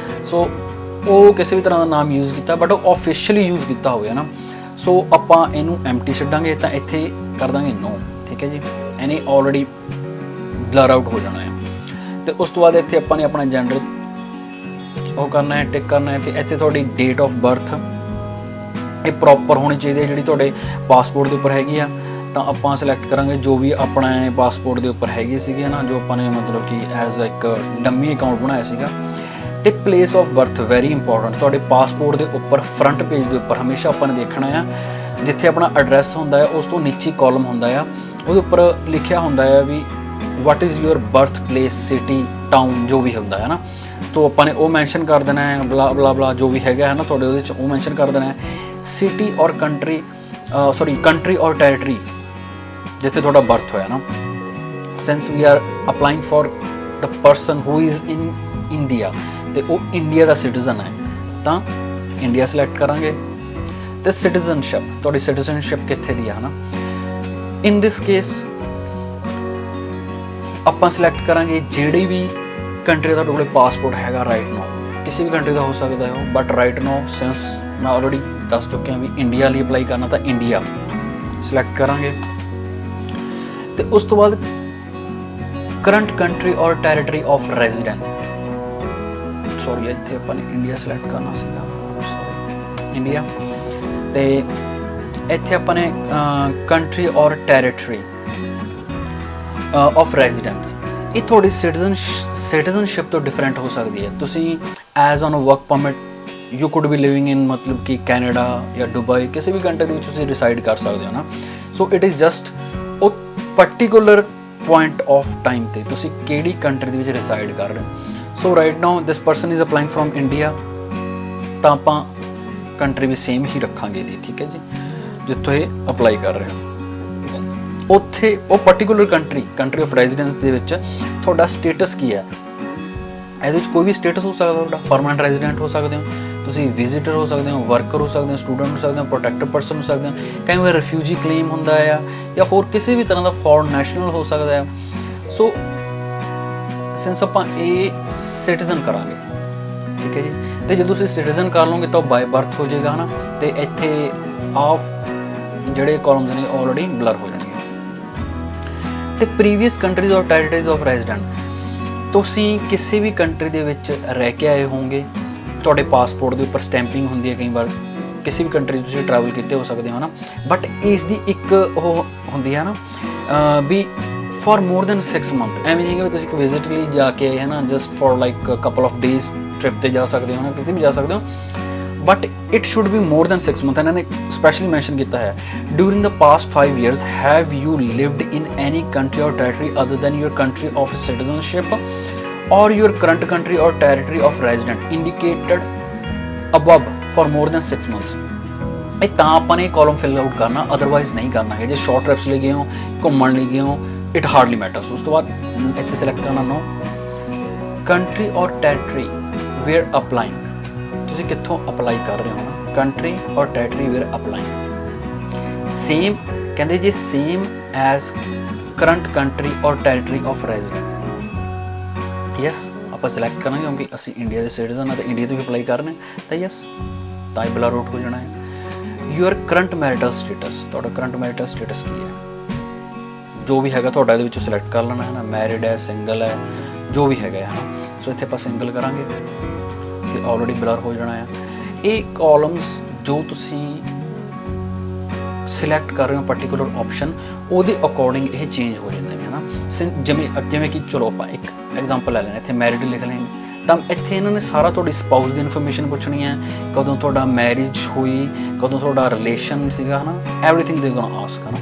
ਸੋ ਉਹ ਕਿਸੇ ਵੀ ਤਰ੍ਹਾਂ ਦਾ ਨਾਮ ਯੂਜ਼ ਕੀਤਾ ਬਟ ਉਹ ਆਫੀਸ਼ੀਅਲੀ ਯੂਜ਼ ਕੀਤਾ ਹੋਵੇ ਨਾ, ਸੋ ਆਪਾਂ ਇਹਨੂੰ ਐਮਟੀ ਛੱਡਾਂਗੇ ਤਾਂ ਇੱਥੇ ਕਰ ਦਾਂਗੇ ਨੋ, ਠੀਕ ਹੈ ਜੀ। ਇਹਨੇ ਆਲਰੇਡੀ ਬਲਰ ਆਊਟ ਹੋ ਜਾਣਾ ਹੈ। ਤੇ ਉਸ ਤੋਂ ਬਾਅਦ ਇੱਥੇ ਆਪਾਂ ਨੇ ਆਪਣਾ ਜੈਂਡਰ ਉਹ ਕਰਨਾ ਹੈ, ਟਿਕ ਕਰਨਾ ਹੈ। ਤੇ ਇੱਥੇ ਤੁਹਾਡੀ ਡੇਟ ਆਫ ਬਰਥ ਇਹ ਪ੍ਰੋਪਰ ਹੋਣੀ ਚਾਹੀਦੀ ਹੈ, ਜਿਹੜੀ ਤੁਹਾਡੇ ਪਾਸਪੋਰਟ ਦੇ ਉੱਪਰ ਹੈਗੀ ਆ। ਤਾਂ ਆਪਾਂ ਸਿਲੈਕਟ ਕਰਾਂਗੇ ਜੋ ਵੀ ਆਪਣਾ ਪਾਸਪੋਰਟ ਦੇ ਉੱਪਰ ਹੈਗੀ ਸੀਗੀ ਨਾ, ਜੋ ਆਪਾਂ ਨੇ ਮਤਲਬ ਕਿ ਐਜ਼ ਇੱਕ ਡੰਮੀ ਅਕਾਊਂਟ ਬਣਾਇਆ ਸੀਗਾ। ਤੇ place of birth very important, ਤੁਹਾਡੇ ਪਾਸਪੋਰਟ ਦੇ ਉੱਪਰ ਫਰੰਟ ਪੇਜ ਦੇ ਉੱਪਰ ਹਮੇਸ਼ਾ ਆਪਾਂ ਨੇ ਦੇਖਣਾ ਆ, ਜਿੱਥੇ ਆਪਣਾ ਐਡਰੈਸ ਹੁੰਦਾ ਹੈ ਉਸ ਤੋਂ ਨੀਚੇ ਕਾਲਮ ਹੁੰਦਾ ਆ, ਉਹਦੇ ਉੱਪਰ ਲਿਖਿਆ ਹੁੰਦਾ ਹੈ ਵੀ what is your birth place, city, town, ਜੋ ਵੀ ਹੁੰਦਾ ਹੈ ਨਾ। ਤੋ ਆਪਾਂ ਨੇ ਉਹ ਮੈਂਸ਼ਨ ਕਰ ਦੇਣਾ ਹੈ, ਬਲਾ ਬਲਾ ਬਲਾ ਜੋ ਵੀ ਹੈਗਾ ਹੈ ਨਾ ਤੁਹਾਡੇ ਉਹਦੇ 'ਚ ਉਹ ਮੈਂਸ਼ਨ ਕਰ ਦੇਣਾ ਹੈ। ਸਿਟੀ ਔਰ ਕੰਟਰੀ ਕੰਟਰੀ ਔਰ ਟੈਰੀਟਰੀ ਜਿੱਥੇ ਤੁਹਾਡਾ ਬਰਥ ਹੋਇਆ ਨਾ। Since we are applying for the person who is in India, ਤੇ ਉਹ ਇੰਡੀਆ ਦਾ ਸਿਟੀਜ਼ਨ ਹੈ ਤਾਂ ਇੰਡੀਆ ਸਿਲੈਕਟ ਕਰਾਂਗੇ। ਤੇ ਸਿਟੀਜ਼ਨਸ਼ਿਪ, ਤੁਹਾਡੀ ਸਿਟੀਜ਼ਨਸ਼ਿਪ ਕਿੱਥੇ ਦੀ ਹੈ ਨਾ। ਇਨ ਦਿਸ ਕੇਸ ਆਪਾਂ ਸਿਲੈਕਟ ਕਰਾਂਗੇ ਜਿਹੜੀ ਵੀ ਕੰਟਰੀ ਦਾ ਤੁਹਾਡੇ ਕੋਲ ਪਾਸਪੋਰਟ ਹੈਗਾ ਰਾਈਟ ਨਾਓ, ਕਿਸੇ ਵੀ ਕੰਟਰੀ ਦਾ ਹੋ ਸਕਦਾ ਹੈ ਉਹ, ਬਟ ਰਾਈਟ ਨਾਓ ਸਿੰਸ ਮੈਂ ਆਲਰੇਡੀ ਦੱਸ ਚੁੱਕਿਆ ਵੀ ਇੰਡੀਆ ਲਈ ਅਪਲਾਈ ਕਰਨਾ ਤਾਂ ਇੰਡੀਆ ਸਿਲੈਕਟ ਕਰਾਂਗੇ। ਤੇ ਉਸ ਤੋਂ ਬਾਅਦ current country or territory of resident, sorry ਇੱਥੇ ਆਪਾਂ ਨੇ ਇੰਡੀਆ ਸਿਲੈਕਟ ਕਰਨਾ ਸੀਗਾ, ਸੌਰੀ ਇੰਡੀਆ। ਤੇ ਇੱਥੇ ਆਪਾਂ ਨੇ country or territory of residence, ਇਹ ਤੁਹਾਡੀ ਸਿਟੀਜ਼ਨਸ਼ਿਪ ਤੋਂ ਡਿਫਰੈਂਟ ਹੋ ਸਕਦੀ ਹੈ। ਤੁਸੀਂ as on work permit you could B living in ਮਤਲਬ ਕਿ ਕੈਨੇਡਾ ਜਾਂ ਦੁਬਈ, ਕਿਸੇ ਵੀ ਕੰਟਰੀ ਦੇ ਵਿੱਚ ਤੁਸੀਂ ਰਿਸਾਈਡ ਕਰ ਸਕਦੇ ਹੋ ਨਾ। ਸੋ ਇਟ ਇਜ਼ ਜਸਟ ਉਹ ਪਰਟੀਕੂਲਰ ਪੁਆਇੰਟ ਆਫ ਟਾਈਮ ਤੇ ਤੁਸੀਂ ਕਿਹੜੀ ਕੰਟਰੀ ਦੇ ਵਿੱਚ ਰਿਸਾਈਡ ਕਰ ਰਹੇ ਹੋ। ਸੋ right now this person is applying from India, ਤਾਂ ਆਪਾਂ ਕੰਟਰੀ ਵੀ ਸੇਮ ਹੀ ਰੱਖਾਂਗੇ ਜੀ, ਠੀਕ ਹੈ ਜੀ, ਜਿੱਥੋਂ ਇਹ ਅਪਲਾਈ ਕਰ ਰਹੇ ਹੋ। ਉੱਥੇ ਉਹ ਪਰਟੀਕੂਲਰ ਕੰਟਰੀ ਆਫ ਰੈਜ਼ੀਡੈਂਸ ਦੇ ਵਿੱਚ ਤੁਹਾਡਾ ਸਟੇਟਸ ਕੀ ਹੈ। ਇਹਦੇ ਵਿੱਚ ਕੋਈ ਵੀ ਸਟੇਟਸ ਹੋ ਸਕਦਾ, ਤੁਹਾਡਾ ਪਰਮਾਨੈਂਟ ਰੈਜ਼ੀਡੈਂਟ ਹੋ ਸਕਦੇ ਹੋ, ਤੁਸੀਂ ਵਿਜ਼ਿਟਰ ਹੋ ਸਕਦੇ ਹੋ, ਵਰਕਰ ਹੋ ਸਕਦੇ ਹੋ, ਸਟੂਡੈਂਟ ਹੋ ਸਕਦੇ ਹੋ, ਪ੍ਰੋਟੈਕਟਡ ਪਰਸਨ ਹੋ ਸਕਦੇ ਹੋ, ਕਈ ਵਾਰ ਰਿਫਿਊਜੀ ਕਲੇਮ ਹੁੰਦਾ ਆ ਜਾਂ ਹੋਰ ਕਿਸੇ ਵੀ ਤਰ੍ਹਾਂ ਦਾ ਫੋਰਨ ਨੈਸ਼ਨਲ ਹੋ ਸਕਦਾ ਹੈ। ਸੋ ਸਿੰਸ ਆਪਾਂ ਇਹ ਸਿਟੀਜ਼ਨ ਕਰਾਂਗੇ, ਠੀਕ ਹੈ ਜੀ। ਤੇ ਜਦੋਂ ਤੁਸੀਂ ਸਿਟੀਜ਼ਨ ਕਰ ਲਓਗੇ ਤਾਂ ਬਾਏ ਬਰਥ ਹੋ ਜਾਏਗਾ ਨਾ, ਤੇ ਇੱਥੇ ਆਫ ਜਿਹੜੇ ਕਾਲਮਸ ਨੇ ਆਲਰੇਡੀ ਬਲਰ ਹੋ ਜਾਣਗੇ। ਤੇ ਪ੍ਰੀਵੀਅਸ ਕੰਟਰੀਜ਼ ਔਰ ਟੈਰੀਟਰੀਜ਼ ਆਫ ਰੈਜ਼ੀਡੈਂਟ, ਤੁਸੀਂ ਕਿਸੇ ਵੀ ਕੰਟਰੀ ਦੇ ਵਿੱਚ ਰਹਿ ਕੇ ਆਏ ਹੋਵੋਗੇ, ਤੁਹਾਡੇ ਪਾਸਪੋਰਟ ਦੇ ਉੱਪਰ ਸਟੈਂਪਿੰਗ ਹੁੰਦੀ ਹੈ, ਕਈ ਵਾਰ ਕਿਸੇ ਵੀ ਕੰਟਰੀ 'ਚ ਤੁਸੀਂ ਟਰੈਵਲ ਕੀਤੇ ਹੋ ਸਕਦੇ ਹੋ ਨਾ, ਬਟ ਇਸ ਦੀ ਇੱਕ ਉਹ ਹੁੰਦੀ ਹੈ ਨਾ ਵੀ ਫॉर ਮੋਰ ਦੈਨ 6 ਮੰਥ, ਐਵੇਂ ਨਹੀਂ ਕਿ ਤੁਸੀਂ ਇੱਕ ਵਿਜ਼ਿਟ ਲਈ ਜਾ ਕੇ ਆਏ ਹੈ ਨਾ, just for like couple of days trip ਤੇ ਜਾ ਸਕਦੇ ਹੋ ਨਾ, ਕਿਤੇ ਵੀ ਜਾ ਸਕਦੇ ਹੋ, but it should be more than 6 month. ਇਹਨਾਂ ਨੇ ਸਪੈਸ਼ਲੀ ਮੈਂਸ਼ਨ ਕੀਤਾ ਹੈ during the past 5 years have you lived in any country or territory other than your country of citizenship or your current country or territory of resident indicated above for more than 6 months। ਇਹ ਤਾਂ ਆਪਾਂ ਨੇ column fill out ਕਰਨਾ, otherwise ਨਹੀਂ ਕਰਨਾ ਹੈ। ਜੇ short trips ਲਈ ਗਏ ਹੋ, ਘੁੰਮਣ ਲਈ ਗਏ ਹੋ, ਇਟ ਹਾਰਡਲੀ ਮੈਟਰਸ। ਉਸ ਤੋਂ ਬਾਅਦ ਇੱਥੇ ਸਿਲੈਕਟ ਕਰਨਾ ਨੋ country or territory wear applying, ਤੁਸੀਂ ਕਿੱਥੋਂ ਅਪਲਾਈ ਕਰ ਰਹੇ ਹੋ ਨਾ, country or territory wear applying same, ਕਹਿੰਦੇ ਜੇ same as current country or territory of resident. Yes ਆਪਾਂ ਸਿਲੈਕਟ ਕਰਾਂਗੇ ਕਿਉਂਕਿ ਅਸੀਂ ਇੰਡੀਆ ਦੇ ਸਿਟੀਜ਼ਨ ਆ ਤੇ ਇੰਡੀਆ ਤੋਂ ਹੀ ਅਪਲਾਈ ਕਰਨਾ ਤਾਂ ਯੈਸ, ਤਾਂ ਹੀ ਬਲਰ ਆਊਟ ਹੋ ਜਾਣਾ ਹੈ। ਯੂਅਰ ਕਰੰਟ ਮੈਰਿਟਲ ਸਟੇਟਸ, ਤੁਹਾਡਾ ਕਰੰਟ ਮੈਰਿਟਲ ਸਟੇਟਸ ਕੀ ਹੈ, ਜੋ ਵੀ ਹੈਗਾ ਤੁਹਾਡਾ ਇਹਦੇ ਵਿੱਚੋਂ ਸਿਲੈਕਟ ਕਰ ਲੈਣਾ ਹੈ ਨਾ, ਮੈਰਿਡ ਹੈ, ਸਿੰਗਲ ਹੈ, ਜੋ ਵੀ ਹੈਗਾ ਹੈ ਨਾ। ਸੋ ਇੱਥੇ ਆਪਾਂ ਸਿੰਗਲ ਕਰਾਂਗੇ ਤੇ ਆਲਰੇਡੀ ਬਲਰ ਹੋ ਜਾਣਾ ਹੈ। ਇਹ ਕਾਲਮਸ ਜੋ ਤੁਸੀਂ ਸਿਲੈਕਟ ਕਰ ਰਹੇ ਹੋ ਪਾਰਟੀਕੂਲਰ ਆਪਸ਼ਨ, ਉਹਦੇ ਅਕੋਰਡਿੰਗ ਇਹ ਚੇਂਜ ਹੋ ਜਾਂਦੇ ਨੇ ਹੈ ਨਾ। ਜਿਵੇਂ ਕਿ ਚਲੋ ਆਪਾਂ ਇੱਕ ਐਗਜ਼ਾਮਪਲ ਲੈ ਲੈਣਾ, ਇੱਥੇ ਮੈਰਿਡ ਲਿਖ ਲੈਂਗੇ ਤਾਂ ਇੱਥੇ ਇਹਨਾਂ ਨੇ ਸਾਰਾ ਤੁਹਾਡੀ ਸਪਾਊਸ ਦੀ ਇਨਫੋਰਮੇਸ਼ਨ ਪੁੱਛਣੀ ਹੈ, ਕਦੋਂ ਤੁਹਾਡਾ ਮੈਰਿਜ ਹੋਈ, ਕਦੋਂ ਤੁਹਾਡਾ ਰਿਲੇਸ਼ਨ ਸੀਗਾ ਹੈ ਨਾ, ਐਵਰੀਥਿੰਗ ਦੇ ਗੋਣਾ ਆਸਕ ਹੈ ਨਾ,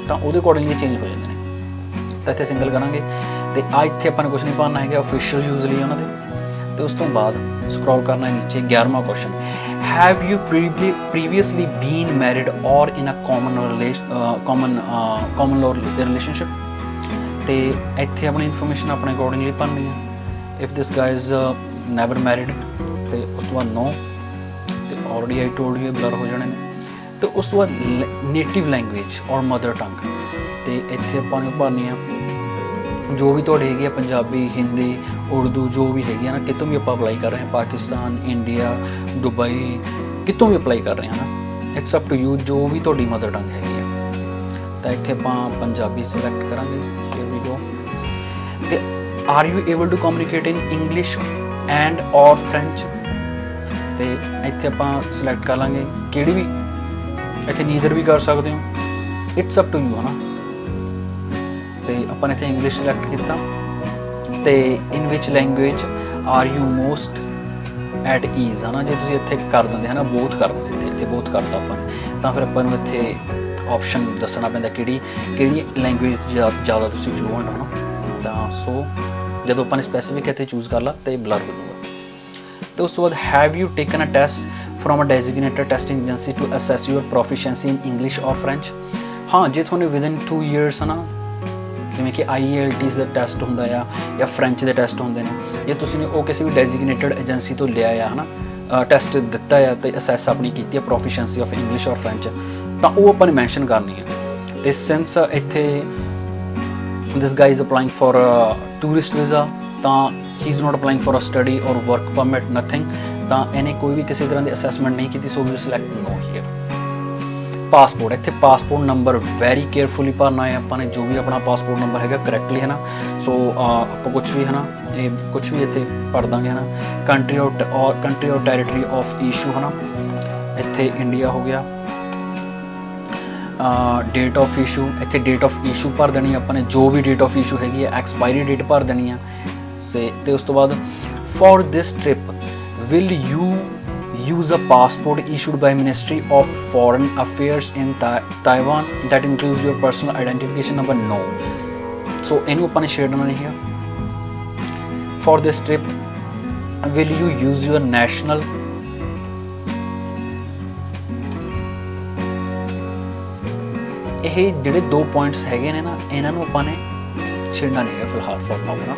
ਤਾਂ ਉਹਦੇ ਅਕੋਰਡਿੰਗ ਇਹ ਚੇਂਜ ਹੋ ਜਾਂਦੇ ਨੇ। ਤਾਂ ਇੱਥੇ ਸਿੰਗਲ ਕਰਾਂਗੇ ਤੇ ਆ ਇੱਥੇ ਆਪਾਂ ਨੇ ਕੁਛ ਨਹੀਂ ਪਾਉਣਾ ਹੈਗਾ, ਆਫੀਸ਼ੀਅਲ ਯੂਜ਼ ਲਈ ਉਹਨਾਂ ਦੇ। ਤੇ ਉਸ ਤੋਂ ਬਾਅਦ ਸਕਰੋਲ ਕਰਨਾ ਨੀਚੇ, 11ਵਾਂ question, have you previously been married or in a common law relationship. ਤੇ ਇੱਥੇ ਆਪਣੀ ਇਨਫੋਰਮੇਸ਼ਨ ਆਪਣੇ ਅਕੋਰਡਿੰਗਲੀ ਭਰਨੀ ਹੈ। If this guy is never married ਤੇ ਉਸ ਤੋਂ ਬਾਅਦ ਨੋ, ਤੇ already I told you blur ਹੋ ਜਾਣੇ ਨੇ। ਤੇ ਉਸ ਤੋਂ ਬਾਅਦ ਨੇਟਿਵ ਲੈਂਗੁਏਜ ਔਰ ਮਦਰ ਟੰਗ, ਤੇ ਇੱਥੇ ਆਪਾਂ ਨੇ ਭਰਨੀ ਆ ਜੋ ਵੀ ਤੁਹਾਡੀ ਹੈਗੀ ਆ ਪੰਜਾਬੀ, ਹਿੰਦੀ, ਉਰਦੂ ਜੋ ਵੀ ਹੈਗੀ ਆ ਨਾ, ਕਿਤੋਂ ਵੀ ਆਪਾਂ ਅਪਲਾਈ ਕਰ ਰਹੇ ਹਾਂ, ਪਾਕਿਸਤਾਨ, ਇੰਡੀਆ, ਦੁਬਈ, ਕਿਤੋਂ ਵੀ ਅਪਲਾਈ ਕਰ ਰਹੇ ਹਾਂ ਨਾ, ਇਟਸ ਅਪ ਟੂ ਯੂ, ਜੋ ਵੀ ਤੁਹਾਡੀ ਮਦਰ ਟੰਗ ਹੈਗੀ ਆ। ਤਾਂ ਇੱਥੇ ਆਪਾਂ ਪੰਜਾਬੀ ਸਿਲੈਕਟ ਕਰਾਂਗੇ, ਹੇਅਰ ਵੀ ਗੋ। ਤੇ are you able to communicate in English and or French, ਤੇ ਇੱਥੇ ਆਪਾਂ ਸਿਲੈਕਟ ਕਰ ਲਾਂਗੇ ਕਿਹੜੀ ਵੀ, ਇੱਥੇ ਨੀਦਰ ਵੀ ਕਰ ਸਕਦੇ ਹੋ, ਇਟਸ ਅਪ ਟੂ ਯੂ ਹੈ ਨਾ। ਤੇ ਆਪਾਂ ਨੇ ਇੱਥੇ ਇੰਗਲਿਸ਼ ਸਿਲੈਕਟ ਕੀਤਾ। ਤੇ ਇਨ ਵਿਚ language are you most at ease ਹੈ ਨਾ, ਜੇ ਤੁਸੀਂ ਇੱਥੇ ਕਰ ਦਿੰਦੇ ਹੈ ਨਾ, ਬੋਥ ਕਰ ਦਿੰਦੇ, ਇੱਥੇ ਬੋਥ ਕਰਤਾ ਆਪਾਂ ਨੇ, ਤਾਂ ਫਿਰ ਆਪਾਂ ਨੂੰ ਇੱਥੇ ਆਪਸ਼ਨ ਦੱਸਣਾ ਪੈਂਦਾ ਕਿਹੜੀ ਲੈਂਗੁਏਜ ਜ਼ਿਆਦਾ ਤੁਸੀਂ ਫਲੂਐਂਟ ਹੋ ਨਾ। ਤਾਂ ਸੋ ਜਦੋਂ ਆਪਾਂ ਨੇ ਸਪੈਸੀਫਿਕ ਇੱਥੇ ਚੂਜ਼ ਕਰ ਲਾ ਤਾਂ ਬਲਰ ਹੋ ਜਾਊਗਾ। ਤੇ ਉਸ ਤੋਂ ਬਾਅਦ have you taken a test from a designated testing agency to assess your proficiency in English or French. ਹਾਂ, ਜੇ ਤੁਹਾਨੂੰ ਵਿਦਿਨ 2 years ਹੈ ਨਾ, ਜਿਵੇਂ ਕਿ IELTS ਦਾ ਟੈਸਟ ਹੁੰਦਾ ਆ ਜਾਂ ਫ੍ਰੈਂਚ ਦੇ ਟੈਸਟ ਹੁੰਦੇ ਨੇ, ਜੇ ਤੁਸੀਂ ਨੇ ਉਹ ਕਿਸੇ ਵੀ ਡੈਜ਼ਿਗਨੇਟਡ ਏਜੰਸੀ ਤੋਂ ਲਿਆ ਆ ਹੈ ਨਾ, ਟੈਸਟ ਦਿੱਤਾ ਆ ਅਤੇ ਅਸੈਸ ਆਪਣੀ ਕੀਤੀ ਆ proficiency of English or French, ਤਾਂ ਉਹ ਆਪਾਂ ਨੇ ਮੈਂਸ਼ਨ ਕਰਨੀ ਹੈ। ਅਤੇ ਸਿੰਸ ਇੱਥੇ this guy is applying for tourist visa, ਤਾਂ he is not applying for a study or work permit, nothing, ਤਾਂ ਇਹਨੇ ਕੋਈ ਵੀ ਕਿਸੇ ਤਰ੍ਹਾਂ ਦੀ ਅਸੈਸਮੈਂਟ ਨਹੀਂ ਕੀਤੀ, ਸੋ ਵੀ ਸਿਲੈਕਟ ਨੋ ਹੀਅਰ। ਪਾਸਪੋਰਟ, ਇੱਥੇ ਪਾਸਪੋਰਟ ਨੰਬਰ ਵੈਰੀ ਕੇਅਰਫੁਲੀ ਭਰਨਾ ਹੈ ਆਪਾਂ ਨੇ, ਜੋ ਵੀ ਆਪਣਾ ਪਾਸਪੋਰਟ ਨੰਬਰ ਹੈਗਾ ਕਰੈਕਟਲੀ ਹੈ ਨਾ। ਸੋ ਆਪਾਂ ਕੁਛ ਵੀ ਹੈ ਨਾ, ਇਹ ਕੁਛ ਵੀ ਇੱਥੇ ਭਰ ਦਾਂਗੇ ਹੈ ਨਾ। Country or territory of issue ਹੈ ਨਾ, ਇੱਥੇ ਇੰਡੀਆ ਹੋ ਗਿਆ। ਡੇਟ ਆਫ ਇਸ਼ੂ, ਇੱਥੇ ਡੇਟ ਆਫ ਇਸ਼ੂ ਭਰ ਦੇਣੀ ਆਪਾਂ ਨੇ, ਜੋ ਵੀ ਡੇਟ ਆਫ ਇਸ਼ੂ ਹੈਗੀ ਹੈ, ਐਕਸਪਾਇਰੀ ਡੇਟ ਭਰ ਦੇਣੀ ਆ। ਤੇ ਉਸ ਤੋਂ ਬਾਅਦ for this trip will you use a passport issued by Ministry of Foreign Affairs in Taiwan that includes your personal identification number, no, so ਇਹਨੂੰ ਆਪਾਂ ਨੇ ਛੇੜਨਾ ਨਹੀਂ ਹੈ। For this trip will you use your national, ਇਹ ਜਿਹੜੇ 2 points ਹੈਗੇ ਨੇ ਨਾ, ਇਹਨਾਂ ਨੂੰ ਆਪਾਂ ਨੇ ਛੇੜਨਾ ਨਹੀਂ ਹੈ ਫਿਲਹਾਲ ਫॉर ਨਾउ ਨਾ।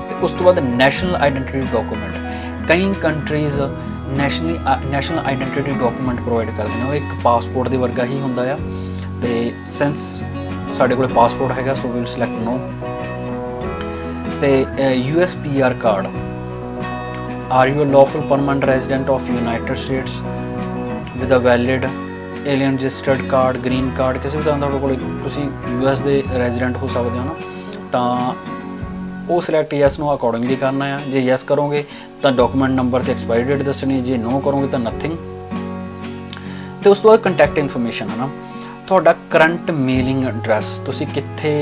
ਤੇ ਉਸ ਤੋਂ ਬਾਅਦ ਨੈਸ਼ਨਲ ਆਈਡੈਂਟੀਟੀ ਡਾਕੂਮੈਂਟ, ਕਈ countries national identity document provide ਕਰਦੇ ਨੇ, ਉਹ ਇੱਕ ਪਾਸਪੋਰਟ ਦੇ ਵਰਗਾ ਹੀ ਹੁੰਦਾ ਆ। ਤੇ ਸਿੰਸ ਸਾਡੇ ਕੋਲ ਪਾਸਪੋਰਟ ਹੈਗਾ, ਸੋ ਵੀਲ ਸਿਲੈਕਟ ਨੋ। ਤੇ US PR card, are you a lawful permanent resident of United States with a valid alien registered card, green card, ਕਿਸੇ ਵੀ ਤਰ੍ਹਾਂ ਦਾ ਤੁਹਾਡੇ ਕੋਲ, ਤੁਸੀਂ US ਦੇ ਰੈਜ਼ੀਡੈਂਟ ਹੋ ਸਕਦੇ ਹੋ ਨਾ, ਤਾਂ ਉਹ ਸਿਲੈਕਟ ਯੈਸ ਨੂੰ ਅਕੋਰਡਿੰਗਲੀ ਕਰਨਾ ਆ। ਜੇ ਯੈਸ ਕਰੋਗੇ ਤਾਂ ਡਾਕੂਮੈਂਟ ਨੰਬਰ ਤੇ ਐਕਸਪਾਇਰੀ ਡੇਟ ਦੱਸਣੀ, ਜੇ ਨੋ ਕਰੋਗੇ ਤਾਂ ਨਥਿੰਗ। ਤੇ ਉਸ ਤੋਂ ਬਾਅਦ ਕੰਟੈਕਟ ਇਨਫੋਰਮੇਸ਼ਨ ਹੈ ਨਾ, ਤੁਹਾਡਾ ਕਰੰਟ ਮੇਲਿੰਗ ਐਡਰੈਸ, ਤੁਸੀਂ ਕਿੱਥੇ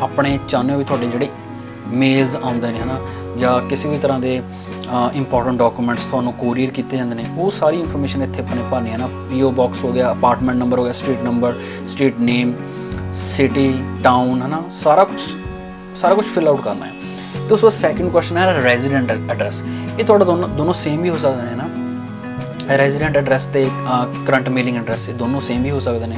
ਆਪਣੇ ਚਾਹੁੰਦੇ ਹੋ ਵੀ ਤੁਹਾਡੇ ਜਿਹੜੇ ਮੇਲਸ ਆਉਂਦੇ ਨੇ ਹੈ ਨਾ, ਜਾਂ ਕਿਸੇ ਵੀ ਤਰ੍ਹਾਂ ਦੇ ਇੰਪੋਰਟੈਂਟ ਡਾਕੂਮੈਂਟਸ ਤੁਹਾਨੂੰ ਕੋਰੀਅਰ ਕੀਤੇ ਜਾਂਦੇ ਨੇ, ਉਹ ਸਾਰੀ ਇਨਫੋਰਮੇਸ਼ਨ ਇੱਥੇ ਆਪਣੇ ਭਰਨੀ ਹੈ ਨਾ। PO ਬਾਕਸ ਹੋ ਗਿਆ, ਅਪਾਰਟਮੈਂਟ ਨੰਬਰ ਹੋ ਗਿਆ, ਸਟਰੀਟ ਨੰਬਰ, ਸਟਰੀਟ ਨੇਮ, ਸਿਟੀ, ਟਾਊਨ ਹੈ ਨਾ, ਸਾਰਾ ਕੁਝ ਫਿਲ ਆਊਟ ਕਰਨਾ ਹੈ। ਤੇ ਉਸ ਤੋਂ ਬਾਅਦ ਸੈਕਿੰਡ ਕੁਐਸਚਨ ਹੈ ਰੈਜ਼ੀਡੈਂਟ ਐਡਰੈਸ, ਇਹ ਤੁਹਾਡਾ ਦੋਨੋਂ ਸੇਮ ਵੀ ਹੋ ਸਕਦੇ ਨੇ ਨਾ। ਰੈਜ਼ੀਡੈਂਟ ਐਡਰੈਸ ਤੇ ਕਰੰਟ ਮੇਲਿੰਗ ਐਡਰੈਸ, ਇਹ ਦੋਨੋਂ ਸੇਮ ਵੀ ਹੋ ਸਕਦੇ ਨੇ।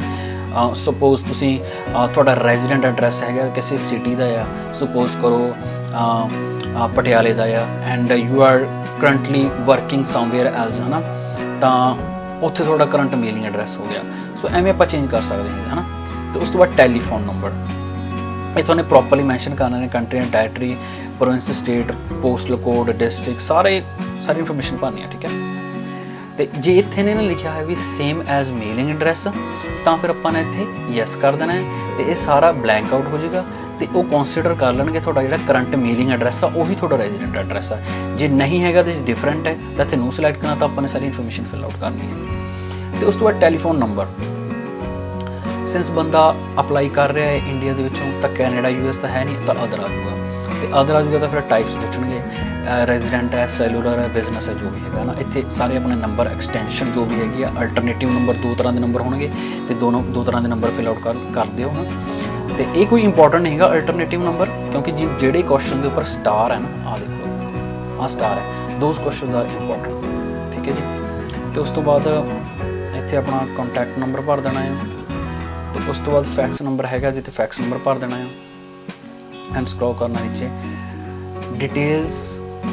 ਸਪੋਜ਼ ਤੁਸੀਂ ਤੁਹਾਡਾ ਰੈਜ਼ੀਡੈਂਟ ਐਡਰੈਸ ਹੈਗਾ ਕਿਸੇ ਸਿਟੀ ਦਾ ਆ, ਸਪੋਜ਼ ਕਰੋ ਪਟਿਆਲੇ ਦਾ ਆ, and you are currently working somewhere else ਹੈ ਨਾ, ਤਾਂ ਉੱਥੇ ਤੁਹਾਡਾ ਕਰੰਟ ਮੇਲਿੰਗ ਐਡਰੈਸ ਹੋ ਗਿਆ। ਸੋ ਐਵੇਂ ਆਪਾਂ ਚੇਂਜ ਕਰ ਸਕਦੇ ਹਾਂ ਹੈ ਨਾ। ਤੇ ਉਸ ਤੋਂ ਬਾਅਦ ਟੈਲੀਫੋਨ ਨੰਬਰ, ਇਹ ਤੁਹਾਨੂੰ ਪ੍ਰੋਪਰਲੀ ਮੈਂਸ਼ਨ ਕਰਨਾ ਨੇ, country and territory, province, state, postal code, district, ਸਾਰੀ ਇਨਫੋਰਮੇਸ਼ਨ ਭਰਨੀ ਹੈ, ਠੀਕ ਹੈ। ਤੇ ਜੇ ਇੱਥੇ ਨੇ ਨਾ ਲਿਖਿਆ ਹੈ ਵੀ ਸੇਮ ਐਜ਼ ਮੇਲਿੰਗ ਐਡਰੈਸ, ਤਾਂ ਫਿਰ ਆਪਾਂ ਨੇ ਇੱਥੇ ਯੈਸ ਕਰ ਦੇਣਾ ਹੈ, ਤੇ ਇਹ ਸਾਰਾ ਬਲੈਂਕ ਆਊਟ ਹੋ ਜਾਏਗਾ, ਤੇ ਉਹ ਕੰਸੀਡਰ ਕਰ ਲੈਣਗੇ ਤੁਹਾਡਾ ਜਿਹੜਾ ਕਰੰਟ ਮੇਲਿੰਗ ਐਡਰੈਸ ਆ ਉਹੀ ਤੁਹਾਡਾ ਰੈਜ਼ੀਡੈਂਟ ਐਡਰੈਸ ਆ। ਜੇ ਨਹੀਂ ਹੈਗਾ ਤੇ ਡਿਫਰੈਂਟ ਹੈ ਤਾਂ ਇੱਥੇ ਨੂੰ ਸਿਲੈਕਟ ਕਰਨਾ, ਤਾਂ ਆਪਾਂ ਨੇ ਸਾਰੀ ਇਨਫੋਰਮੇਸ਼ਨ ਫਿਲ ਆਊਟ ਕਰਨੀ ਹੈ। ਤੇ ਉਸ ਤੋਂ ਬਾਅਦ ਟੈਲੀਫੋਨ ਨੰਬਰ, ਸਿੰਸ ਬੰਦਾ ਅਪਲਾਈ ਕਰ ਰਿਹਾ ਹੈ ਇੰਡੀਆ ਦੇ ਵਿੱਚੋਂ, ਤਾਂ ਕੈਨੇਡਾ US ਤਾਂ ਹੈ ਨਹੀਂ, ਤਾਂ ਅਦਰ ਆ ਜਾਊਗਾ। ਤੇ ਅਦਰ ਆ ਜਾਊਗਾ ਤਾਂ ਫਿਰ ਟਾਈਪਸ ਪੁੱਛਣਗੇ, ਰੈਜ਼ੀਡੈਂਟ ਹੈ, ਸੈਲੂਲਰ ਹੈ, ਬਿਜ਼ਨਸ ਹੈ, ਜੋ ਵੀ ਹੈਗਾ ਨਾ। ਇੱਥੇ ਸਾਰੇ ਆਪਣੇ ਨੰਬਰ, ਐਕਸਟੈਂਸ਼ਨ ਜੋ ਵੀ ਹੈਗੀ ਆ, ਅਲਟਰਨੇਟਿਵ ਨੰਬਰ, 2 ਤਰ੍ਹਾਂ ਦੇ ਨੰਬਰ ਹੋਣਗੇ, ਤੇ ਦੋ ਤਰ੍ਹਾਂ ਦੇ ਨੰਬਰ ਫਿਲ ਆਊਟ ਕਰ ਦਿਓ ਨਾ। ਤੇ ਇਹ ਕੋਈ ਇੰਪੋਰਟੈਂਟ ਨਹੀਂ ਹੈਗਾ ਅਲਟਰਨੇਟਿਵ ਨੰਬਰ, ਕਿਉਂਕਿ ਜਿਹੜੇ ਕੁਐਸਚਨ ਦੇ ਉੱਪਰ ਸਟਾਰ ਹੈ ਨਾ, ਆਹ ਦੇਖੋ ਆਹ ਸਟਾਰ ਹੈ, ਦੋਜ਼ ਕੁਐਸਚਨਸ ਆਰ ਇੰਪੋਰਟੈਂਟ, ਠੀਕ ਹੈ ਜੀ। ਤੇ ਉਸ ਤੋਂ ਬਾਅਦ ਇੱਥੇ ਆਪਣਾ ਕੰਟੈਕਟ ਨੰਬਰ ਭਰ ਦੇਣਾ ਹੈ, ਤੇ ਉਸ ਤੋਂ ਬਾਅਦ ਫੈਕਸ ਨੰਬਰ ਹੈਗਾ ਜਿੱਥੇ ਫੈਕਸ ਨੰਬਰ ਭਰ ਦੇਣਾ ਹੈ, ਐਂਡ ਸਕਰੋਲ ਕਰਨਾ ਨੀਚੇ। ਡਿਟੇਲਸ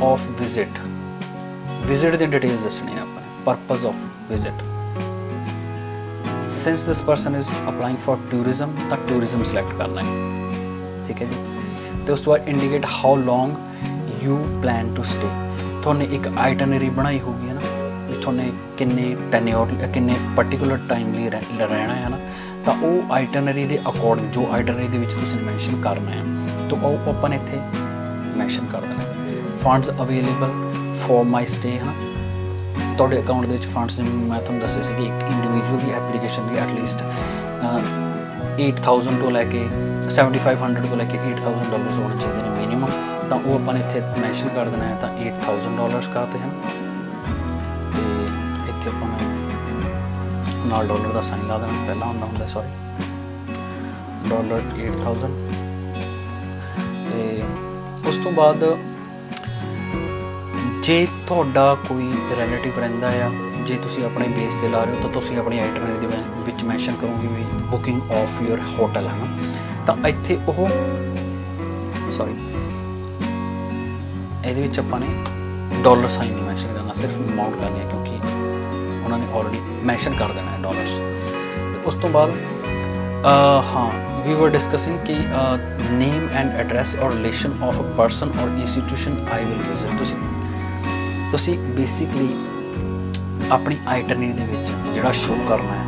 ਆਫ ਵਿਜ਼ਿਟ ਦੀ ਡਿਟੇਲਸ ਦੱਸਣੀ ਹੈ ਆਪਾਂ, purpose of visit. Since this person is applying for tourism, ਤਾਂ ਟੂਰਿਜ਼ਮ ਸਿਲੈਕਟ ਕਰਨਾ ਹੈ, ठीक है जी। तो उस तो बाद indicate how long you plan to stay, थोने एक आइटनरी बनाई होगी है ना भी थोने किन्ने टेन्योर किन्ने पर्टिकुलर टाइम ਲਈ रहना है ना, तो वो आइटनरी के अकॉर्डिंग जो आइटनरी ਦੇ ਵਿੱਚ ਤੁਸੀਂ ਮੈਂਸ਼ਨ ਕਰਨਾ ਹੈ तो ਉਹ ਆਪਾਂ ਇੱਥੇ ਮੈਂਸ਼ਨ ਕਰ ਦੇਣਾ। Funds available for my stay ਹੈ ਨਾ, ਤੁਹਾਡੇ ਅਕਾਊਂਟ ਦੇ ਵਿੱਚ ਫੰਡਸ ਜਿਵੇਂ ਮੈਂ ਤੁਹਾਨੂੰ ਦੱਸਿਆ ਸੀ ਕਿ ਇੱਕ ਇੰਡੀਵਿਜੂਅਲ ਦੀ ਐਪਲੀਕੇਸ਼ਨ ਲਈ ਐਟਲੀਸਟ 8000 ਤੋਂ ਲੈ ਕੇ 7500 ਤੋਂ ਲੈ ਕੇ $8000 ਹੋਣੇ ਚਾਹੀਦੇ ਨੇ ਮਿਨੀਮਮ, ਤਾਂ ਉਹ ਆਪਾਂ ਨੇ ਇੱਥੇ ਮੈਂਸ਼ਨ ਕਰ ਦੇਣਾ ਹੈ। ਤਾਂ $8000 ਕਰਤੇ ਹਨ ਤੇ ਇੱਥੇ ਆਪਾਂ ਨੇ ਨਾਲ ਡਾਲਰ ਦਾ ਸਾਈਨ ਲਾ ਦੇਣਾ, ਪਹਿਲਾਂ ਹੁੰਦਾ ਸੌਰੀ $8000। ਤੇ ਉਸ ਤੋਂ ਬਾਅਦ ਜੇ ਤੁਹਾਡਾ ਕੋਈ ਰਿਲੇਟਿਵ ਰਹਿੰਦਾ ਆ, ਜੇ ਤੁਸੀਂ ਆਪਣੇ ਬੇਸ 'ਤੇ ਲਾ ਰਹੇ ਹੋ ਤਾਂ ਤੁਸੀਂ ਆਪਣੀ ਆਈਟਨਰੀ ਦੇ ਵਿੱਚ ਮੈਂਸ਼ਨ ਕਰੋਗੇ ਵੀ ਬੁਕਿੰਗ ਆਫ ਯੂਰ ਹੋਟਲ ਹੈ ਨਾ, ਤਾਂ ਇੱਥੇ ਉਹ ਸੌਰੀ ਇਹਦੇ ਵਿੱਚ ਆਪਾਂ ਨੇ ਡਾਲਰ ਸਾਈਨ ਨਹੀਂ ਮੈਂਸ਼ਨ ਕਰਨਾ, ਸਿਰਫ ਅਮਾਊਂਟ ਕਰਨੀ ਹੈ ਕਿਉਂਕਿ ਉਹਨਾਂ ਨੇ ਆਲਰੇਡੀ ਮੈਂਸ਼ਨ ਕਰ ਦੇਣਾ ਹੈ ਡਾਲਰਸ। ਤੇ ਉਸ ਤੋਂ ਬਾਅਦ ਹਾਂ we were discussing कि name and address or relation of a person or institution I will visit। ਤੁਸੀਂ ਬੇਸਿਕਲੀ ਆਪਣੀ ਆਈਟਨਰੀ ਦੇ ਵਿੱਚ ਜਿਹੜਾ ਸ਼ੋ ਕਰਨਾ ਹੈ,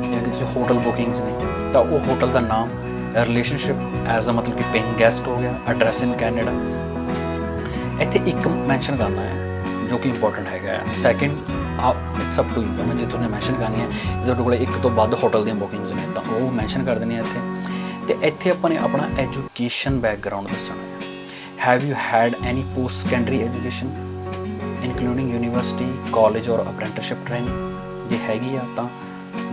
ਜਿਵੇਂ ਕਿ ਤੁਸੀਂ ਹੋਟਲ ਬੁਕਿੰਗਸ ਨੇ ਤਾਂ ਉਹ ਹੋਟਲ ਦਾ ਨਾਮ, ਰਿਲੇਸ਼ਨਸ਼ਿਪ ਐਜ਼ ਅ ਮਤਲਬ ਕਿ ਪੇਇੰਗ ਗੈਸਟ ਹੋ ਗਿਆ, ਐਡਰੈਸ ਇਨ ਕੈਨੇਡਾ, ਇੱਥੇ ਇੱਕ ਮੈਂਸ਼ਨ ਕਰਨਾ ਹੈ ਜੋ ਕਿ ਇੰਪੋਰਟੈਂਟ ਹੈਗਾ ਹੈ। Second it's up to you, ਜੇ ਤੁਸੀਂ ਮੈਂਸ਼ਨ ਕਰਨੀ ਹੈ ਜੇ ਤੁਹਾਡੇ ਕੋਲ ਇੱਕ ਤੋਂ ਵੱਧ ਹੋਟਲ ਦੀਆਂ ਬੁਕਿੰਗਸ ਨੇ ਤਾਂ ਉਹ ਮੈਂਸ਼ਨ ਕਰ ਦੇਣੀ ਹੈ ਇੱਥੇ। ਤੇ ਇੱਥੇ ਆਪਾਂ ਨੇ ਆਪਣਾ ਐਜੂਕੇਸ਼ਨ ਬੈਕਗਰਾਊਂਡ ਦੱਸਣਾ ਹੈ। Have you had any post secondary education including university, college ਔਰ ਅਪ੍ਰੈਂਟਿਸਸ਼ਿਪ ਟ੍ਰੇਨਿੰਗ, ਜੇ ਹੈਗੀ ਆ ਤਾਂ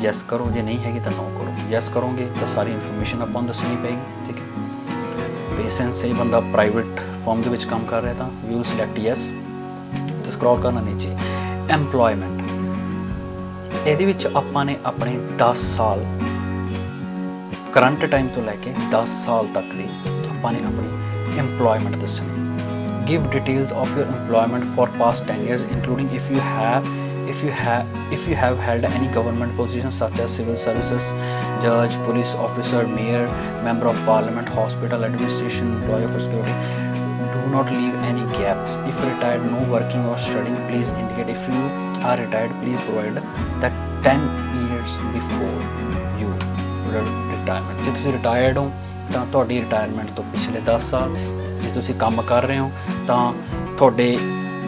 ਯੈਸ ਕਰੋ, ਜੇ ਨਹੀਂ ਹੈਗੀ ਤਾਂ ਨੋ ਕਰੋ। ਯੈਸ ਕਰੋਗੇ ਤਾਂ ਸਾਰੀ ਇਨਫੋਰਮੇਸ਼ਨ ਆਪਾਂ ਨੂੰ ਦੱਸਣੀ ਪਏਗੀ, ਠੀਕ ਹੈ। ਤੇ ਸਿੰਸ ਇਹ ਬੰਦਾ ਪ੍ਰਾਈਵੇਟ ਫਰਮ ਦੇ ਵਿੱਚ ਕੰਮ ਕਰ ਰਿਹਾ ਤਾਂ ਵੀ ਵਿਲ ਸਿਲੈਕਟ ਯੈਸ। ਤੇ ਸਕਰੋਲ ਕਰਨਾ ਨੀਚੇ ਐਮਪਲੋਇਮੈਂਟ, ਇਹਦੇ ਵਿੱਚ ਆਪਾਂ ਨੇ ਆਪਣੇ 10 ਸਾਲ ਕਰੰਟ ਟਾਈਮ ਤੋਂ ਲੈ ਕੇ 10 ਸਾਲ ਤੱਕ ਦੀ ਆਪਾਂ ਨੇ ਆਪਣੀ ਇੰਪਲੋਇਮੈਂਟ ਦੱਸਣੀ। Give details of your employment for past 10 years, including if you have held any government positions such as civil services, judge, police officer, mayor, member of parliament, hospital administration, employee for security. Do not leave any gaps. If retired, no working or studying, please indicate. If you are retired, please provide that 10 years before you retirement। ਜੇ ਤੁਸੀਂ retired ਹੋ ਤਾਂ ਤੁਹਾਡੀ retirement ਤੋਂ ਪਿਛਲੇ 10 ਸਾਲ, ਜੇ ਤੁਸੀਂ ਕੰਮ ਕਰ ਰਹੇ ਹੋ ਤਾਂ ਤੁਹਾਡੇ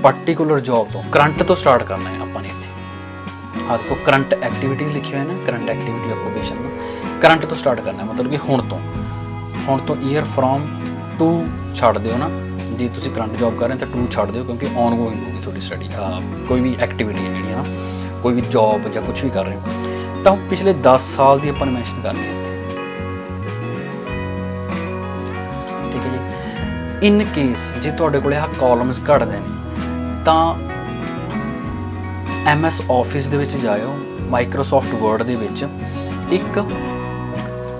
ਪਾਰਟੀਕੂਲਰ ਜੌਬ ਤੋਂ ਕਰੰਟ ਤੋਂ ਸਟਾਰਟ ਕਰਨਾ ਹੈ ਆਪਾਂ ਨੇ ਇੱਥੇ। ਆਹ ਦੇਖੋ ਕਰੰਟ ਐਕਟੀਵਿਟੀਜ਼ ਲਿਖੀ ਹੋਈ ਹੈ ਨਾ, ਕਰੰਟ ਐਕਟੀਵਿਟੀ ਆਕੂਪੇਸ਼ਨ ਕਰੰਟ ਤੋਂ ਸਟਾਰਟ ਕਰਨਾ ਮਤਲਬ ਕਿ ਹੁਣ ਤੋਂ ਈਅਰ ਫਰੋਮ ਟੂ ਛੱਡ ਦਿਓ ਨਾ, ਜੇ ਤੁਸੀਂ ਕਰੰਟ ਜੌਬ ਕਰ ਰਹੇ ਤਾਂ ਟੂ ਛੱਡ ਦਿਓ ਕਿਉਂਕਿ ਔਨਗੋਇੰਗ ਹੋਊਗੀ ਤੁਹਾਡੀ ਸਟੱਡੀ, ਕੋਈ ਵੀ ਐਕਟੀਵਿਟੀ ਹੈ ਜਿਹੜੀ ਹੈ ਨਾ, ਕੋਈ ਵੀ ਜੌਬ ਜਾਂ ਕੁਛ ਵੀ ਕਰ ਰਹੇ ਹੋ ਤਾਂ ਪਿਛਲੇ 10 ਸਾਲ ਦੀ ਆਪਾਂ ਨੇ ਮੈਂਸ਼ਨ ਕਰਨੀ ਹੈ ਇੱਥੇ, ਠੀਕ ਹੈ ਜੀ। ਇਨ ਕੇਸ ਜੇ ਤੁਹਾਡੇ ਕੋਲ ਆਹ ਕਾਲਮਸ ਘੱਟਦੇ ਨੇ ਤਾਂ MS ਆਫਿਸ ਦੇ ਵਿੱਚ ਜਾਇਓ, ਮਾਈਕਰੋਸਾਫਟ ਵਰਡ ਦੇ ਵਿੱਚ ਇੱਕ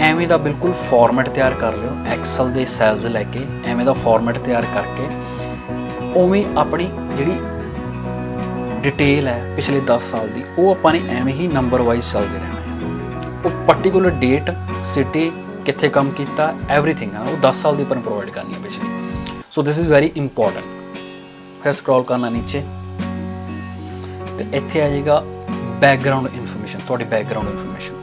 ਐਵੇਂ ਦਾ ਬਿਲਕੁਲ ਫਾਰਮੈਟ ਤਿਆਰ ਕਰ ਲਿਓ, ਐਕਸਲ ਦੇ ਸੈਲਸ ਲੈ ਕੇ ਐਵੇਂ ਦਾ ਫਾਰਮੈਟ ਤਿਆਰ ਕਰਕੇ ਉਵੇਂ ਆਪਣੀ ਜਿਹੜੀ ਡਿਟੇਲ ਹੈ ਪਿਛਲੇ 10 ਸਾਲ ਦੀ ਉਹ ਆਪਾਂ ਨੇ ਐਵੇਂ ਹੀ ਨੰਬਰ ਵਾਈਜ਼ ਚੱਲਦੇ ਰਹਿਣਾ ਹੈ। ਉਹ ਪਾਰਟੀਕੂਲਰ ਡੇਟ, ਸਿਟੀ, ਕਿੱਥੇ ਕੰਮ ਕੀਤਾ, ਐਵਰੀਥਿੰਗ ਆ ਉਹ 10 ਸਾਲ ਦੀ ਆਪਾਂ ਨੂੰ ਪ੍ਰੋਵਾਈਡ ਕਰਨੀ ਹੈ ਪਿਛਲੀ। ਸੋ ਦਿਸ ਇਜ਼ ਵੈਰੀ ਇੰਪੋਰਟੈਂਟ। ਫਿਰ ਸਕਰੋਲ ਕਰਨਾ ਨੀਚੇ ਤੇ ਇੱਥੇ ਆ ਜਾਏਗਾ ਬੈਕਗਰਾਊਂਡ ਇਨਫੋਰਮੇਸ਼ਨ, ਤੁਹਾਡੀ ਬੈਕਗਰਾਊਂਡ ਇਨਫੋਰਮੇਸ਼ਨ।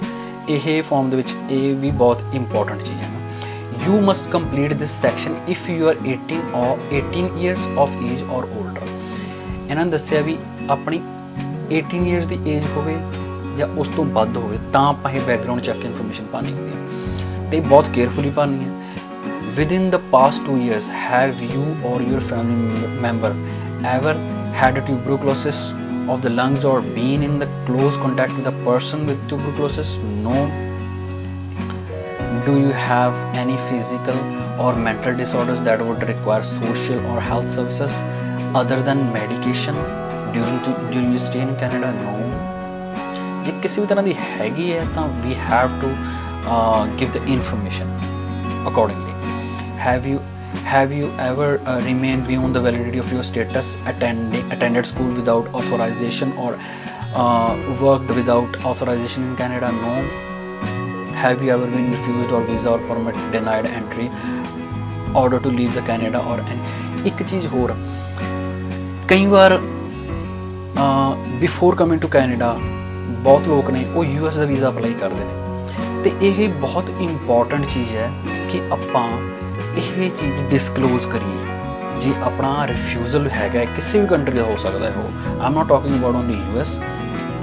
ਇਹ ਫਾਰਮ ਦੇ ਵਿੱਚ ਇਹ ਵੀ ਬਹੁਤ ਇੰਪੋਰਟੈਂਟ ਚੀਜ਼ ਹੈ ਨਾ। You must complete this section if you are 18 years of age ਔਰ ਓਲਡਰ। ਇਹਨਾਂ ਨੇ ਦੱਸਿਆ ਵੀ ਆਪਣੀ 18 ਈਅਰਸ ਦੀ ਏਜ ਹੋਵੇ ਜਾਂ ਉਸ ਤੋਂ ਵੱਧ ਹੋਵੇ ਤਾਂ ਆਪਾਂ ਇਹ ਬੈਕਗਰਾਊਂਡ ਚੈੱਕ ਇਨਫੋਰਮੇਸ਼ਨ ਪਾਣੀ ਹੁੰਦੀ ਹੈ ਅਤੇ ਬਹੁਤ ਕੇਅਰਫੁਲੀ ਪਾਣੀ ਹੈ। within the past 2 years have you or your family member ever had a tuberculosis of the lungs or been in the close contact with a person with tuberculosis? No. Do you have any physical or mental disorders that would require social or health services other than medication during your stay in Canada? No. ਜੇ ਕਿਸੇ ਵੀ ਤਰ੍ਹਾਂ ਦੀ ਹੈਗੀ ਹੈ ਤਾਂ we have to give the information accordingly. Have you ever remained beyond the validity of your status, attended school without authorization or worked without authorization in Canada? No. Have you ever been refused or visa or permit denied entry order to leave the Canada or ਇੱਕ ਚੀਜ਼ ਹੋਰ, ਕਈ ਵਾਰ before coming to Canada ਬਹੁਤ ਲੋਕ ਨੇ ਉਹ US ਦਾ visa apply ਕਰਦੇ ਨੇ, ਤੇ ਇਹ ਬਹੁਤ ਇੰਪੋਰਟੈਂਟ ਚੀਜ਼ ਹੈ ਕਿ ਆਪਾਂ ਇਹ ਚੀਜ਼ ਡਿਸਕਲੋਜ਼ ਕਰੀਏ। ਜੇ ਆਪਣਾ ਰਿਫਿਊਜ਼ਲ ਹੈਗਾ ਕਿਸੇ ਵੀ ਕੰਟਰੀ ਦਾ ਹੋ ਸਕਦਾ ਹੈ, ਉਹ am not talking about only US,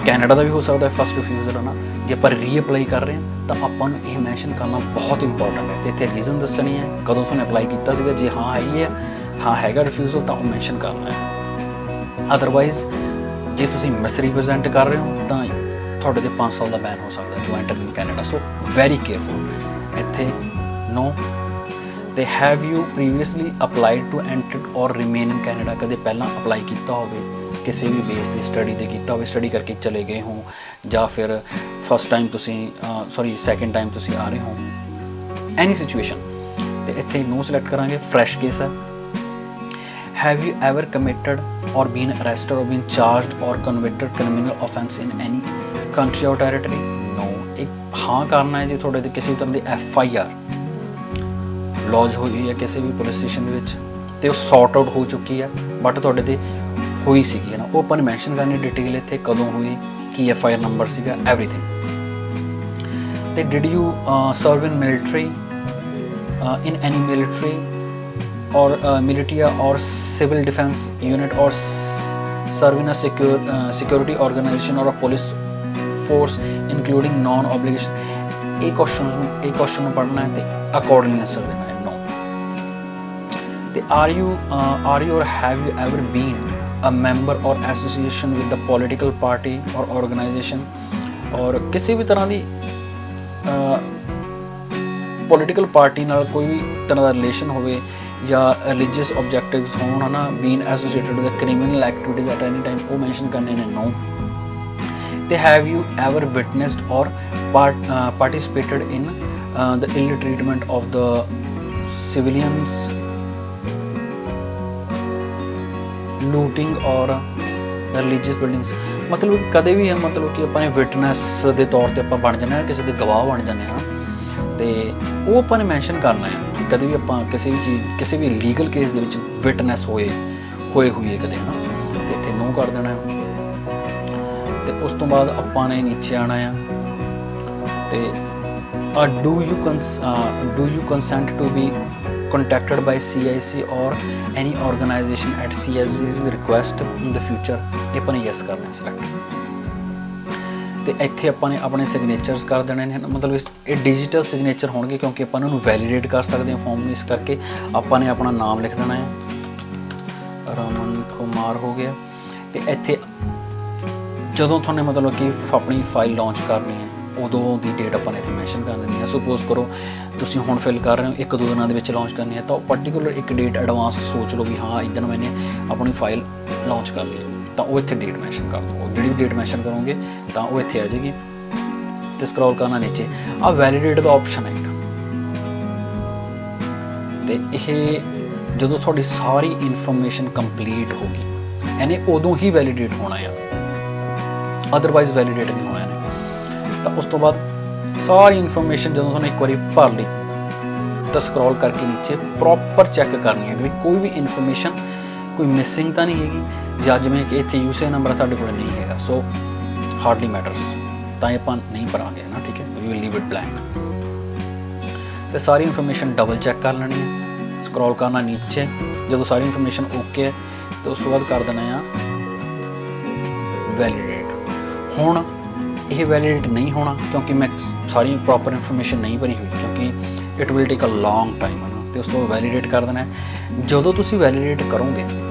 Canada ਦਾ ਵੀ ਹੋ ਸਕਦਾ ਹੈ ਫਸਟ ਰਿਫਿਊਜ਼ਲ ਹੈ ਨਾ। ਜੇ ਆਪਾਂ ਰੀਅਪਲਾਈ ਕਰ ਰਹੇ ਹਾਂ ਤਾਂ ਆਪਾਂ ਨੂੰ ਇਹ ਮੈਂਸ਼ਨ ਕਰਨਾ ਬਹੁਤ ਇੰਪੋਰਟੈਂਟ ਹੈ, ਤੇ ਇੱਥੇ ਰੀਜ਼ਨ ਦੱਸਣੀ ਹੈ ਕਦੋਂ ਤੁਹਾਨੂੰ ਅਪਲਾਈ ਕੀਤਾ ਸੀਗਾ। ਜੇ ਹਾਂ ਹੈਗੀ ਹੈ, ਹਾਂ ਹੈਗਾ ਰਿਫਿਊਜ਼ਲ, ਤਾਂ ਉਹ ਮੈਂਸ਼ਨ ਕਰਨਾ ਹੈ। ਅਦਰਵਾਈਜ਼ ਜੇ ਤੁਸੀਂ ਮਿਸਰੀਪ੍ਰੈਜ਼ੈਂਟ ਕਰ ਰਹੇ ਹੋ ਤਾਂ ਤੁਹਾਡੇ ਤੇ 5 ਸਾਲ ਦਾ ਬੈਨ ਹੋ ਸਕਦਾ to enter in Canada. So very careful. ਇੱਥੇ ਨੋ ਤੇ have you previously applied to enter or remain in Canada, ਕਦੇ ਪਹਿਲਾਂ ਅਪਲਾਈ ਕੀਤਾ ਹੋਵੇ ਕਿਸੇ ਵੀ ਬੇਸ ਦੀ ਸਟੱਡੀ 'ਤੇ ਕੀਤਾ ਹੋਵੇ, ਸਟੱਡੀ ਕਰਕੇ ਚਲੇ ਗਏ ਹੋ, ਜਾਂ ਫਿਰ ਫਸਟ ਟਾਈਮ ਤੁਸੀਂ ਸੈਕਿੰਡ ਟਾਈਮ ਤੁਸੀਂ ਆ ਰਹੇ ਹੋ, ਐਨੀ ਸਿਚੁਏਸ਼ਨ। ਤੇ ਇੱਥੇ ਨੋ ਸਿਲੈਕਟ ਕਰਾਂਗੇ, ਫਰੈਸ਼ ਕੇਸ ਹੈ। Have you ever committed or been arrested or been charged or convicted criminal offence in any country or territory? No। ਇੱਕ ਹਾਂ ਕਰਨਾ ਹੈ ਜੇ ਤੁਹਾਡੇ ਤੇ ਕਿਸੇ ਵੀ ਤਰ੍ਹਾਂ ਦੀ FIR ਲੌਜ ਹੋਈ ਹੈ ਕਿਸੇ ਵੀ ਪੁਲਿਸ ਸਟੇਸ਼ਨ ਦੇ ਵਿੱਚ, ਤੇ ਉਹ ਸੌਰਟ ਆਊਟ ਹੋ ਚੁੱਕੀ ਹੈ, ਬਟ ਤੁਹਾਡੇ ਤੇ ਹੋਈ ਸੀਗੀ ਹੈ ਨਾ, ਉਹ ਆਪਾਂ ਨੇ ਮੈਂਸ਼ਨ ਕਰਨੀ ਡਿਟੇਲ ਇੱਥੇ, ਕਦੋਂ ਹੋਈ, ਕੀ FIR ਨੰਬਰ ਸੀਗਾ, ਐਵਰੀਥਿੰਗ। ਤੇ did you serve in military, in any military or militia or civil defense unit, or serve in a security organization or a police force including non obligation। ਇਹ question ਨੂੰ ਪੜ੍ਹਨਾ ਹੈ ਤੇ accordingly answer ਦੇਣਾ ਹੈ ਨੋ। ਤੇ are you or have you ever been a member or association with the political party or organization, ਔਰ ਕਿਸੇ ਵੀ ਤਰ੍ਹਾਂ ਦੀ ਪੋਲੀਟੀਕਲ ਪਾਰਟੀ ਨਾਲ ਕੋਈ ਵੀ ਤਰ੍ਹਾਂ ਦਾ ਰਿਲੇਸ਼ਨ ਹੋਵੇ ਜਾਂ ਰਿਲੀਜੀਅਸ ਆਬਜੈਕਟਿਵਸ ਹੋਣ, ਹੈ ਨਾ, been associated with criminal activities at any time, ਉਹ ਮੈਂਸ਼ਨ ਕਰਨੇ ਨੇ ਨੋ। ਤੇ have you ever witnessed or participated in the ill treatment of the civilians, looting or religious buildings. ਮਤਲਬ ਕਦੇ ਵੀ ਹੈ, ਮਤਲਬ ਕਿ ਆਪਾਂ ਨੇ ਵਿਟਨੈਸ ਦੇ ਤੌਰ 'ਤੇ ਆਪਾਂ ਬਣ ਜਾਂਦੇ ਹਾਂ, ਕਿਸੇ ਦੇ ਗਵਾਹ ਬਣ ਜਾਂਦੇ ਹਾਂ, ਤੇ ਉਹ ਆਪਾਂ ਨੇ ਮੈਂਸ਼ਨ ਕਰਨਾ ਹੈ ਕਿ ਕਦੇ ਵੀ ਆਪਾਂ ਕਿਸੇ ਵੀ ਚੀਜ਼, ਕਿਸੇ ਵੀ ਲੀਗਲ ਕੇਸ ਦੇ ਵਿੱਚ ਵਿਟਨੈਸ ਹੋਈ ਹੈ ਕਦੇ, ਹੈ ਨਾ, ਤੇ ਇੱਥੇ ਨੋ ਕਰ ਦੇਣਾ ਹੈ। ਤੇ ਉਸ ਤੋਂ ਬਾਅਦ ਆਪਾਂ ਨੇ ਨੀਚੇ ਆਉਣਾ ਆ, ਤੇ do you consent to be contacted by CIC or any organization at CIC's request in the future, ਇਹ ਆਪਾਂ ਨੇ ਯੈਸ ਕਰਨਾ ਹੈ ਸਿਲੈਕਟ। ਤੇ ਇੱਥੇ ਆਪਾਂ ਨੇ ਆਪਣੇ ਸਿਗਨੇਚਰਸ ਕਰ ਦੇਣੇ ਨੇ, ਮਤਲਬ ਇਹ ਡਿਜੀਟਲ ਸਿਗਨੇਚਰ ਹੋਣਗੇ ਕਿਉਂਕਿ ਆਪਾਂ ਇਹਨਾਂ ਨੂੰ ਵੈਲੀਡੇਟ ਕਰ ਸਕਦੇ ਹਾਂ ਫਾਰਮ ਨੂੰ, ਇਸ ਕਰਕੇ ਆਪਾਂ ਨੇ ਆਪਣਾ ਨਾਮ ਲਿਖ ਦੇਣਾ ਹੈ, ਰਮਨ ਕੁਮਾਰ ਹੋ ਗਿਆ। ਤੇ ਇੱਥੇ ਜਦੋਂ ਤੁਹਾਨੂੰ ਮਤਲਬ ਕਿ ਆਪਣੀ ਫਾਈਲ ਲਾਂਚ ਕਰਨੀ ਹੈ ਉਦੋਂ ਦੀ ਡੇਟ ਆਪਾਂ ਨੇ ਇੱਥੇ ਮੈਂਸ਼ਨ ਕਰ ਦੇਣੀ ਹੈ। ਸਪੋਜ਼ ਕਰੋ ਤੁਸੀਂ ਹੁਣ ਫਿਲ ਕਰ ਰਹੇ ਹੋ 1-2 ਦਿਨਾਂ ਦੇ ਵਿੱਚ ਲਾਂਚ ਕਰਨੀ ਹੈ, ਤਾਂ ਪਰਟੀਕੁਲਰ ਇੱਕ ਡੇਟ ਐਡਵਾਂਸ ਸੋਚ ਲਓ ਵੀ ਹਾਂ ਇੱਦਣ ਮੈਨੇ ਆਪਣੀ ਫਾਈਲ ਲਾਂਚ ਕਰ ਲਈ, ਤਾਂ ਉਹ ਇੱਥੇ ਡੇਟ ਮੈਂਸ਼ਨ ਕਰ ਦਿਓ। ਜਿਹੜੀ ਡੇਟ ਮੈਂਸ਼ਨ ਕਰੋਗੇ ਤਾਂ ਉਹ ਇੱਥੇ ਆ ਜਾਏਗੀ। ਤੇ ਸਕਰੋਲ ਕਰਨਾ ਨੀਚੇ, ਆਹ ਵੈਲੀਡੇਟ ਦਾ ਆਪਸ਼ਨ ਹੈ ਇੱਕ, ਤੇ ਇਹ ਜਦੋਂ ਤੁਹਾਡੀ ਸਾਰੀ ਇਨਫੋਰਮੇਸ਼ਨ ਕੰਪਲੀਟ ਹੋ ਗਈ ਇਹਨੇ ਉਦੋਂ ਹੀ ਵੈਲੀਡੇਟ ਹੋਣਾ ਆ, ਅਦਰਵਾਈਜ਼ ਵੈਲੀਡੇਟ ਨਹੀਂ ਹੋਣਾ ਇਹਨੇ। ਤਾਂ ਉਸ ਤੋਂ ਬਾਅਦ ਸਾਰੀ ਇਨਫੋਰਮੇਸ਼ਨ ਜਦੋਂ ਤੁਹਾਨੂੰ ਇੱਕ ਵਾਰੀ ਭਰ ਲਈ ਤਾਂ ਸਕਰੋਲ ਕਰਕੇ ਨੀਚੇ ਪ੍ਰੋਪਰ ਚੈੱਕ ਕਰਨੀ ਹੈ ਕਿ ਕੋਈ ਵੀ ਇਨਫੋਰਮੇਸ਼ਨ ਕੋਈ ਮਿਸਿੰਗ ਤਾਂ ਨਹੀਂ ਹੈਗੀ, ਜਾਂ ਜਿਵੇਂ ਕਿ ਇੱਥੇ ਯੂਸੀਆਈ ਨੰਬਰ ਤੁਹਾਡੇ ਕੋਲ ਨਹੀਂ ਹੈਗਾ, ਸੋ ਹਾਰਡਲੀ ਮੈਟਰਸ, ਤਾਂ ਇਹ ਆਪਾਂ ਨਹੀਂ ਭਰਾਂਗੇ ਨਾ, ਠੀਕ ਹੈ, we will leave it blank. ਤੇ ਸਾਰੀ ਇਨਫੋਰਮੇਸ਼ਨ ਡਬਲ ਚੈੱਕ ਕਰ ਲੈਣੀ ਹੈ, ਸਕਰੋਲ ਕਰਨਾ ਨੀਚੇ, ਜਦੋਂ ਸਾਰੀ ਇਨਫੋਰਮੇਸ਼ਨ ਓਕੇ ਹੈ ਤੇ ਉਸ ਤੋਂ ਬਾਅਦ ਕਰ ਦੇਣਾ ਆ ਵੈਲੀਡੇਟ। ਹੁਣ ਇਹ ਵੈਲੀਡੇਟ ਨਹੀਂ ਹੋਣਾ ਕਿਉਂਕਿ ਮੈਂ ਸਾਰੀ ਪ੍ਰੋਪਰ ਇਨਫੋਰਮੇਸ਼ਨ ਨਹੀਂ ਭਰੀ ਹੋਈ, ਕਿਉਂਕਿ it will take a long time, ਹੈ ਨਾ। ਤੇ ਉਸ ਤੋਂ ਵੈਲੀਡੇਟ ਕਰ ਦੇਣਾ ਹੈ। ਜਦੋਂ ਤੁਸੀਂ ਵੈਲੀਡੇਟ ਕਰੋਗੇ,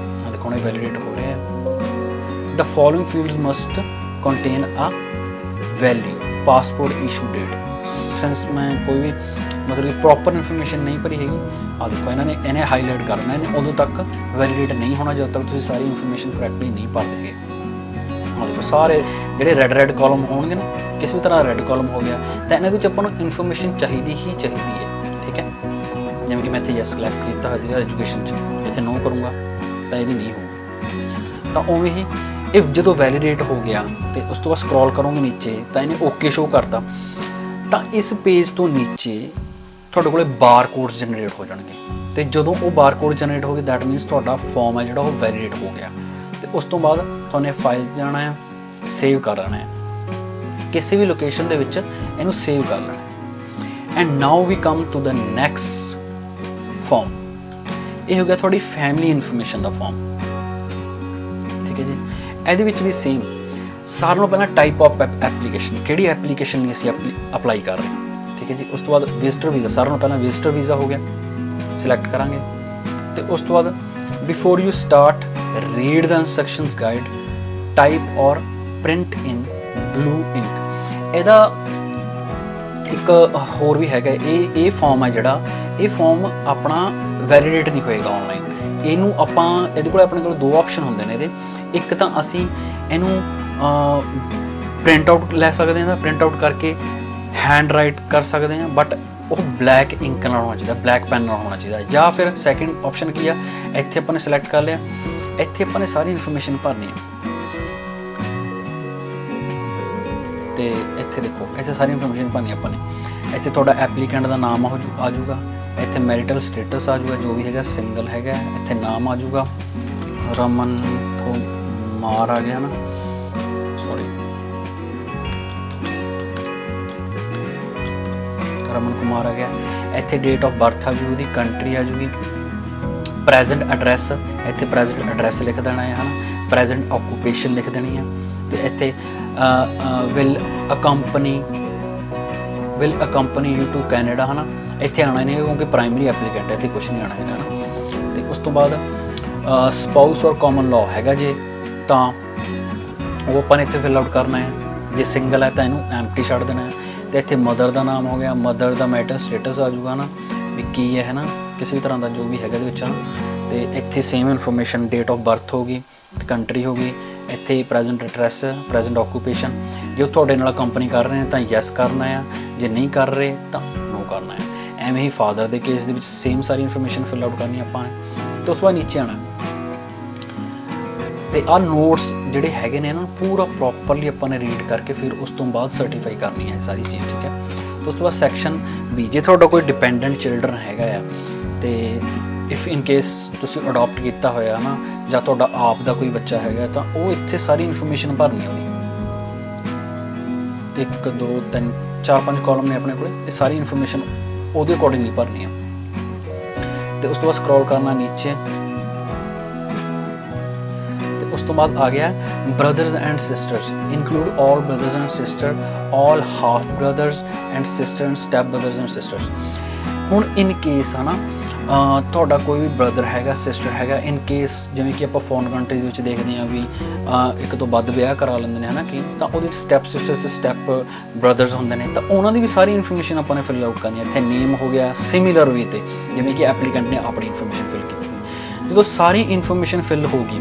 ਆ ਦੇਖੋ ਹੁਣ ਵੈਲੀਡੇਟ ਹੋ ਰਿਹਾ ਹੈ। The following fields must contain a value, passport issue date. Since ਮੈਂ ਕੋਈ ਵੀ ਮਤਲਬ ਕਿ ਪ੍ਰੋਪਰ ਇਨਫੋਰਮੇਸ਼ਨ ਨਹੀਂ ਭਰੀ ਹੈਗੀ, ਆ ਦੇਖੋ ਇਹਨੇ ਹਾਈਲਾਈਟ ਕਰਨਾ, ਇਹਨੇ ਉਦੋਂ ਤੱਕ ਵੈਲੀਡੇਟ ਨਹੀਂ ਹੋਣਾ ਜਦੋਂ ਤੱਕ ਤੁਸੀਂ ਸਾਰੀ ਇਨਫੋਰਮੇਸ਼ਨ ਕਰੈਕਟਲੀ ਨਹੀਂ ਭਰਦੇ ਹੈਗੇ। ਆ ਦੇਖੋ ਸਾਰੇ ਜਿਹੜੇ ਰੈੱਡ ਕਾਲਮ ਹੋਣਗੇ ਨਾ, ਕਿਸੇ ਵੀ ਤਰ੍ਹਾਂ ਰੈੱਡ ਕਾਲਮ ਹੋ ਗਿਆ ਤਾਂ ਇਹਨਾਂ ਦੇ ਵਿੱਚ ਆਪਾਂ ਨੂੰ ਇਨਫੋਰਮੇਸ਼ਨ ਚਾਹੀਦੀ ਹੈ, ਠੀਕ ਹੈ। ਜਿਵੇਂ ਕਿ ਮੈਂ ਇੱਥੇ ਯੈਸ ਸਿਲੈਕਟ ਕੀਤਾ ਹੋਇਆ ਸੀਗਾ ਐਜੂਕੇਸ਼ਨ 'ਚ, ਇੱਥੇ ਨੋ ਕਰੂੰਗਾ ਤਾਂ ਇਹਦੀ ਨਹੀਂ ਹੋਊਗੀ। ਤਾਂ ਉਵੇਂ ਹੀ ਇਹ ਜਦੋਂ ਵੈਲੀਡੇਟ ਹੋ ਗਿਆ ਤੇ ਉਸ ਤੋਂ ਬਾਅਦ ਸਕਰੋਲ ਕਰੋਗੇ ਨੀਚੇ ਤਾਂ ਇਹਨੇ ਓਕੇ ਸ਼ੋ ਕਰਤਾ, ਤਾਂ ਇਸ ਪੇਜ ਤੋਂ ਨੀਚੇ ਤੁਹਾਡੇ ਕੋਲੇ ਬਾਰ ਕੋਡਸ ਜਨਰੇਟ ਹੋ ਜਾਣਗੇ। ਤੇ ਜਦੋਂ ਉਹ ਬਾਰਕੋਡ ਜਨਰੇਟ ਹੋ ਗਿਆ दैट मीनस ਤੁਹਾਡਾ ਫਾਰਮ ਹੈ ਜਿਹੜਾ ਉਹ ਵੈਲੀਡੇਟ ਹੋ ਗਿਆ। ਤੇ ਉਸ ਤੋਂ ਬਾਅਦ ਤੁਹਾਨੂੰ ਫਾਈਲ ਜਾਣਾ ਹੈ, ਸੇਵ ਕਰ ਲੈਣਾ ਹੈ, ਕਿਸੇ ਵੀ ਲੋਕੇਸ਼ਨ ਦੇ ਵਿੱਚ ਇਹਨੂੰ ਸੇਵ ਕਰ ਲੈਣਾ ਹੈ। And now we come to the next form. ਇਹ ਹੋ ਗਿਆ ਤੁਹਾਡੀ ਫੈਮਿਲੀ ਇਨਫੋਰਮੇਸ਼ਨ ਦਾ ਫਾਰਮ, ਠੀਕ ਹੈ ਜੀ। ਇਹਦੇ ਵਿੱਚ ਵੀ ਸੇਮ ਸਾਰਿਆਂ ਨੂੰ ਪਹਿਲਾਂ ਟਾਈਪ ਆਫ ਐਪਲੀਕੇਸ਼ਨ, ਕਿਹੜੀ ਐਪਲੀਕੇਸ਼ਨ ਲਈ ਅਸੀਂ ਅਪਲਾਈ ਕਰ ਰਹੇ ਹਾਂ, ਠੀਕ ਹੈ ਜੀ। ਉਸ ਤੋਂ ਬਾਅਦ ਵਿਜ਼ਟਰ ਵੀਜ਼ਾ, ਸਾਰਿਆਂ ਨੂੰ ਪਹਿਲਾਂ ਵਿਜ਼ਟਰ ਵੀਜ਼ਾ ਹੋ ਗਿਆ, ਸਿਲੈਕਟ ਕਰਾਂਗੇ। ਤੇ ਉਸ ਤੋਂ ਬਾਅਦ before you start read the instructions guide, type ਔਰ ਪ੍ਰਿੰਟ ਇਨ ਬਲੂ ਇੰਕ। ਇਹਦਾ ਇੱਕ ਹੋਰ ਵੀ ਹੈਗਾ, ਇਹ ਫਾਰਮ ਹੈ ਜਿਹੜਾ, ਇਹ ਫਾਰਮ ਆਪਣਾ ਵੈਲੀਡੇਟ ਨਹੀਂ ਹੋਏਗਾ ਆਨਲਾਈਨ। ਇਹਨੂੰ ਆਪਾਂ, ਇਹਦੇ ਕੋਲ ਆਪਣੇ ਕੋਲ ਦੋ ਆਪਸ਼ਨ ਹੁੰਦੇ ਨੇ ਇਹਦੇ। ਇੱਕ ਤਾਂ ਅਸੀਂ ਇਹਨੂੰ ਪ੍ਰਿੰਟ ਆਊਟ ਲੈ ਸਕਦੇ ਹਾਂ, ਪ੍ਰਿੰਟ ਆਊਟ ਕਰਕੇ ਹੈਂਡ ਰਾਈਟ ਕਰ ਸਕਦੇ ਹਾਂ, ਬਟ ਉਹ ਬਲੈਕ ਇੰਕ ਨਾਲ ਹੋਣਾ ਚਾਹੀਦਾ, ਬਲੈਕ ਪੈਨ ਨਾਲ ਹੋਣਾ ਚਾਹੀਦਾ। ਜਾਂ ਫਿਰ ਸੈਕਿੰਡ ਆਪਸ਼ਨ ਕੀ ਆ, ਇੱਥੇ ਆਪਾਂ ਨੇ ਸਿਲੈਕਟ ਕਰ ਲਿਆ, ਇੱਥੇ ਆਪਾਂ ਨੇ ਸਾਰੀ ਇਨਫੋਰਮੇਸ਼ਨ ਭਰਨੀ ਹੈ। ਤੇ ਇੱਥੇ ਦੇਖੋ, ਇੱਥੇ ਸਾਰੀ ਇਨਫੋਰਮੇਸ਼ਨ ਭਰਨੀ ਆਪਾਂ ਨੇ। ਇੱਥੇ ਤੁਹਾਡਾ ਐਪਲੀਕੈਂਟ ਦਾ ਨਾਮ ਆ ਜਾਊਗਾ, ਇੱਥੇ ਮੈਰਿਟਲ ਸਟੇਟਸ ਆ ਜਾਊਗਾ, ਜੋ ਵੀ ਹੈਗਾ ਸਿੰਗਲ ਹੈਗਾ। ਇੱਥੇ ਨਾਮ ਆ ਜਾਊਗਾ, ਰਮਨ ਕੁਮਾਰ ਆ ਗਿਆ ਨਾ, ਸੌਰੀ ਰਮਨ ਕੁਮਾਰ ਆ ਗਿਆ। ਇੱਥੇ ਡੇਟ ਆਫ ਬਰਥ ਆ ਜੂ, ਉਹਦੀ ਕੰਟਰੀ ਆ ਜੂਗੀ, ਪ੍ਰੈਜ਼ੈਂਟ ਐਡਰੈਸ, ਇੱਥੇ ਪ੍ਰੈਜ਼ੈਂਟ ਐਡਰੈਸ ਲਿਖ ਦੇਣਾ ਹੈ, ਹਨਾ। ਪ੍ਰੈਜ਼ੈਂਟ ਆਕੂਪੇਸ਼ਨ ਲਿਖ ਦੇਣੀ ਹੈ। ਤੇ ਇੱਥੇ will accompany you to Canada, ਹਨਾ। ਇੱਥੇ ਆਉਣਾ ਨਹੀਂ ਕਿਉਂਕਿ ਪ੍ਰਾਇਮਰੀ ਐਪਲੀਕੈਂਟ ਹੈ, ਇੱਥੇ ਕੁਛ ਨਹੀਂ ਆਉਣਾ ਹੈਗਾ ਨਾ। ਤੇ ਉਸ ਤੋਂ ਬਾਅਦ ਸਪਾਊਸ ਔਰ ਕਾਮਨ ਲਾਅ ਹੈਗਾ ਜੇ ਤਾਂ ਉਹ ਆਪਾਂ ਨੇ ਇੱਥੇ ਫਿਲ ਆਊਟ ਕਰਨਾ ਹੈ। ਜੇ ਸਿੰਗਲ ਹੈ ਤਾਂ ਇਹਨੂੰ ਐਮਟੀ ਛੱਡ ਦੇਣਾ ਹੈ। ਤੇ ਇੱਥੇ ਮਦਰ ਦਾ ਨਾਮ ਹੋ ਗਿਆ, ਮਦਰ ਦਾ ਮੈਰਿਟਲ ਸਟੇਟਸ ਆ ਜਾਊਗਾ ਨਾ, ਵੀ ਕੀ ਹੈ ਨਾ, ਕਿਸੇ ਵੀ ਤਰ੍ਹਾਂ ਦਾ ਜੋ ਵੀ ਹੈਗਾ ਇਹਦੇ ਵਿੱਚ ਨਾ। ਤੇ ਇੱਥੇ same information, date of birth ਹੋ ਗਈ, ਕੰਟਰੀ ਹੋ ਗਈ। ਇੱਥੇ ਪ੍ਰੈਜ਼ੈਂਟ ਐਡਰੈਸ, ਪ੍ਰੈਜ਼ੈਂਟ ਆਕੂਪੇਸ਼ਨ। ਜੇ ਤੁਹਾਡੇ ਨਾਲ ਕੰਪਨੀ ਕਰ ਰਹੇ ਨੇ ਤਾਂ ਯੈਸ ਕਰਨਾ ਆ, ਜੇ ਨਹੀਂ ਕਰ ਰਹੇ ਤਾਂ ਨੋ ਕਰਨਾ ਹੈ। ਐਵੇਂ ਹੀ ਫਾਦਰ ਦੇ ਕੇਸ ਦੇ ਵਿੱਚ ਸੇਮ ਸਾਰੀ ਇਨਫੋਰਮੇਸ਼ਨ ਫਿਲ ਆਊਟ ਕਰਨੀ ਆਪਾਂ ਨੇ। ਤੇ ਉਸ ਤੋਂ ਬਾਅਦ ਨੀਚੇ ਆਉਣਾ ਤੇ ਆਹ ਨੋਟਸ ਜਿਹੜੇ ਹੈਗੇ ਨੇ ਇਹਨਾਂ ਨੂੰ ਪੂਰਾ ਪ੍ਰੋਪਰਲੀ ਆਪਾਂ ਨੇ ਰੀਡ ਕਰਕੇ ਫਿਰ ਉਸ ਤੋਂ ਬਾਅਦ ਸਰਟੀਫਾਈ ਕਰਨੀ ਹੈ ਸਾਰੀ ਚੀਜ਼, ਠੀਕ ਹੈ। ਤੇ ਉਸ ਤੋਂ ਬਾਅਦ ਸੈਕਸ਼ਨ ਬੀ, ਜੇ ਤੁਹਾਡਾ ਕੋਈ ਡਿਪੈਂਡੈਂਟ ਚਿਲਡਰਨ ਹੈਗਾ ਆ ਤੇ ਇਫ ਇਨ ਕੇਸ ਤੁਸੀਂ ਅਡਾਪਟ ਕੀਤਾ ਹੋਇਆ ਨਾ, ਜਾਂ ਤੁਹਾਡਾ ਆਪ ਦਾ ਕੋਈ ਬੱਚਾ ਹੈਗਾ, ਤਾਂ ਉਹ ਇੱਥੇ ਸਾਰੀ ਇਨਫੋਰਮੇਸ਼ਨ ਭਰਨੀ ਉਹਦੀ। 1 2 3 4 5 ਕਾਲਮ ਨੇ ਆਪਣੇ ਕੋਲ, ਇਹ ਸਾਰੀ ਇਨਫੋਰਮੇਸ਼ਨ ਉਹਦੇ ਅਕੋਰਡਿੰਗਲੀ ਭਰਨੀ ਆ। ਤੇ ਉਸ ਤੋਂ ਬਾਅਦ ਸਕਰੋਲ ਕਰਨਾ ਨੀਚੇ। ਤੇ ਉਸ ਤੋਂ ਬਾਅਦ ਆ ਗਿਆ brothers and sisters, include all brothers and sister, all half brothers and sister and step brothers and sisters. ਹੁਣ ਇਨ ਕੇਸ ਹੈ ਨਾ ਤੁਹਾਡਾ ਕੋਈ ਵੀ ਬ੍ਰਦਰ ਹੈਗਾ, ਸਿਸਟਰ ਹੈਗਾ, ਇਨ ਕੇਸ ਜਿਵੇਂ ਕਿ ਆਪਾਂ ਫੋਰਨ ਕੰਟਰੀਜ਼ ਵਿੱਚ ਦੇਖਦੇ ਹਾਂ ਵੀ ਇੱਕ ਤੋਂ ਵੱਧ ਵਿਆਹ ਕਰਾ ਲੈਂਦੇ ਨੇ, ਹੈ ਨਾ, ਕਿ ਤਾਂ ਉਹਦੇ ਵਿੱਚ ਸਟੈਪ ਸਿਸਟਰ ਤੇ ਸਟੈਪ ਬ੍ਰਦਰਸ ਹੁੰਦੇ ਨੇ, ਤਾਂ ਉਹਨਾਂ ਦੀ ਵੀ ਸਾਰੀ ਇਨਫੋਰਮੇਸ਼ਨ ਆਪਾਂ ਨੇ ਫਿਲ ਆਊਟ ਕਰਨੀ ਹੈ। ਇੱਥੇ ਨੇਮ ਹੋ ਗਿਆ ਸਿਮਿਲਰ ਵੇ ਤੇ, ਜਿਵੇਂ ਕਿ ਐਪਲੀਕੈਂਟ ਨੇ ਆਪਣੀ ਇਨਫੋਰਮੇਸ਼ਨ ਫਿਲ ਕੀਤੀ। ਜਦੋਂ ਸਾਰੀ ਇਨਫੋਰਮੇਸ਼ਨ ਫਿਲ ਹੋ ਗਈ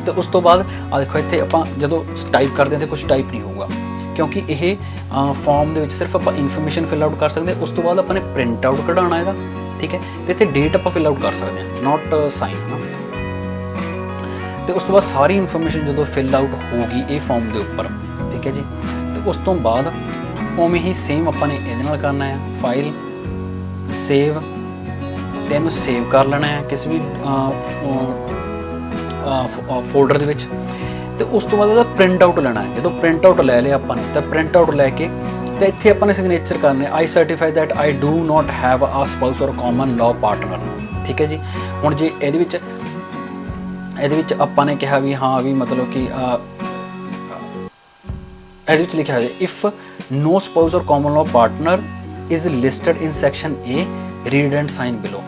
ਤੇ ਉਸ ਤੋਂ ਬਾਅਦ ਆ ਦੇਖੋ, ਇੱਥੇ ਆਪਾਂ ਜਦੋਂ ਟਾਈਪ ਕਰਦੇ ਹਾਂ ਤਾਂ ਕੁਝ ਟਾਈਪ ਨਹੀਂ ਹੋਊਗਾ, ਕਿਉਂਕਿ ਇਹ ਫਾਰਮ ਦੇ ਵਿੱਚ ਸਿਰਫ ਆਪਾਂ ਇਨਫੋਰਮੇਸ਼ਨ ਫਿਲ ਆਊਟ ਕਰ ਸਕਦੇ। ਉਸ ਤੋਂ ਬਾਅਦ ਆਪਾਂ ਨੇ ਪ੍ਰਿੰਟ ਆਊਟ ਕਢਾਉਣਾ ਇਹਦਾ, ਠੀਕ ਹੈ। ਤੇ ਇੱਥੇ ਡੇਟ ਆਪਾਂ ਫਿਲ ਆਊਟ ਕਰ ਸਕਦੇ ਹਾਂ, ਨੋਟ ਸਾਈਨ ਨਾ। ਤੇ ਉਸ ਤੋਂ ਬਾਅਦ ਸਾਰੀ ਇਨਫੋਰਮੇਸ਼ਨ ਜਦੋਂ ਫਿਲ ਆਊਟ ਹੋ ਗਈ ਇਹ ਫਾਰਮ ਦੇ ਉੱਪਰ, ਠੀਕ ਹੈ ਜੀ। ਤੇ ਉਸ ਤੋਂ ਬਾਅਦ ਉਵੇਂ ਹੀ ਸੇਮ ਆਪਾਂ ਨੇ ਇਹਦੇ ਨਾਲ ਕਰਨਾ ਹੈ, ਫਾਈਲ ਸੇਵ, ਤੇ ਇਹਨੂੰ ਸੇਵ ਕਰ ਲੈਣਾ ਹੈ ਕਿਸੇ ਵੀ ਫੋਲਡਰ ਦੇ ਵਿੱਚ। ਤੇ ਉਸ ਤੋਂ ਬਾਅਦ ਉਹਦਾ ਪ੍ਰਿੰਟ ਆਊਟ ਲੈਣਾ ਹੈ। ਜਦੋਂ ਪ੍ਰਿੰਟ ਆਊਟ ਲੈ ਲਿਆ ਆਪਾਂ ਨੇ, ਤਾਂ ਪ੍ਰਿੰਟ ਆਊਟ ਲੈ ਕੇ ਤੇ ਇੱਥੇ ਆਪਾਂ ਨੇ ਸਿਗਨੇਚਰ ਕਰਨੇ, I certify that I do not have a spouse or common law partner, ਠੀਕ ਹੈ ਜੀ। ਹੁਣ ਜੇ ਇਹਦੇ ਵਿੱਚ ਆਪਾਂ ਨੇ ਕਿਹਾ ਵੀ ਹਾਂ ਵੀ ਮਤਲਬ ਕਿ ਇਹਦੇ ਵਿੱਚ ਲਿਖਿਆ ਹੋਇਆ if no spouse or common law partner is listed in section A read and sign below.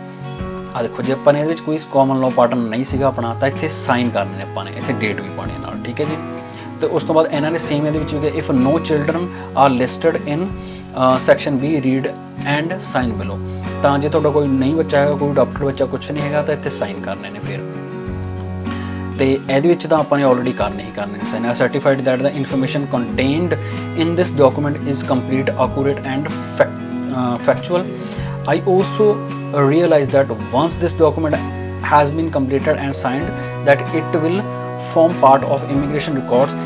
ਆ ਦੇਖੋ, ਜੇ ਆਪਾਂ ਨੇ ਇਹਦੇ ਵਿੱਚ ਕੋਈ ਕਾਮਨ ਲਾਅ ਪਾਰਟਨਰ ਨਹੀਂ ਸੀਗਾ ਆਪਣਾ, ਤਾਂ ਇੱਥੇ ਸਾਈਨ ਕਰਨੇ ਨੇ ਆਪਾਂ ਨੇ, ਇੱਥੇ ਡੇਟ ਵੀ ਪਾਉਣੀ ਨਾਲ, ਠੀਕ ਹੈ ਜੀ। ਤੇ ਉਸ ਤੋਂ ਬਾਅਦ ਇਹਨਾਂ ਨੇ ਸੇਮ ਇਹਦੇ ਵਿੱਚ ਵੀ ਕਿਹਾ if no children are listed in section B read and sign below. ਤਾਂ ਜੇ ਤੁਹਾਡਾ ਕੋਈ ਨਹੀਂ ਬੱਚਾ ਹੈਗਾ, ਕੋਈ ਅਡਾਪਟਡ ਬੱਚਾ ਕੁਛ ਨਹੀਂ ਹੈਗਾ, ਤਾਂ ਇੱਥੇ ਸਾਈਨ ਕਰਨੇ ਨੇ ਫਿਰ। ਤੇ ਇਹਦੇ ਵਿੱਚ ਤਾਂ ਆਪਾਂ ਨੇ ਆਲਰੇਡੀ ਕਰਨੇ ਹੀ ਕਰਨੇ ਨੇ sign. I certified that the information contained in this document is complete, accurate and factual. I also realize that once this document has been completed and signed, that it will form part of immigration records.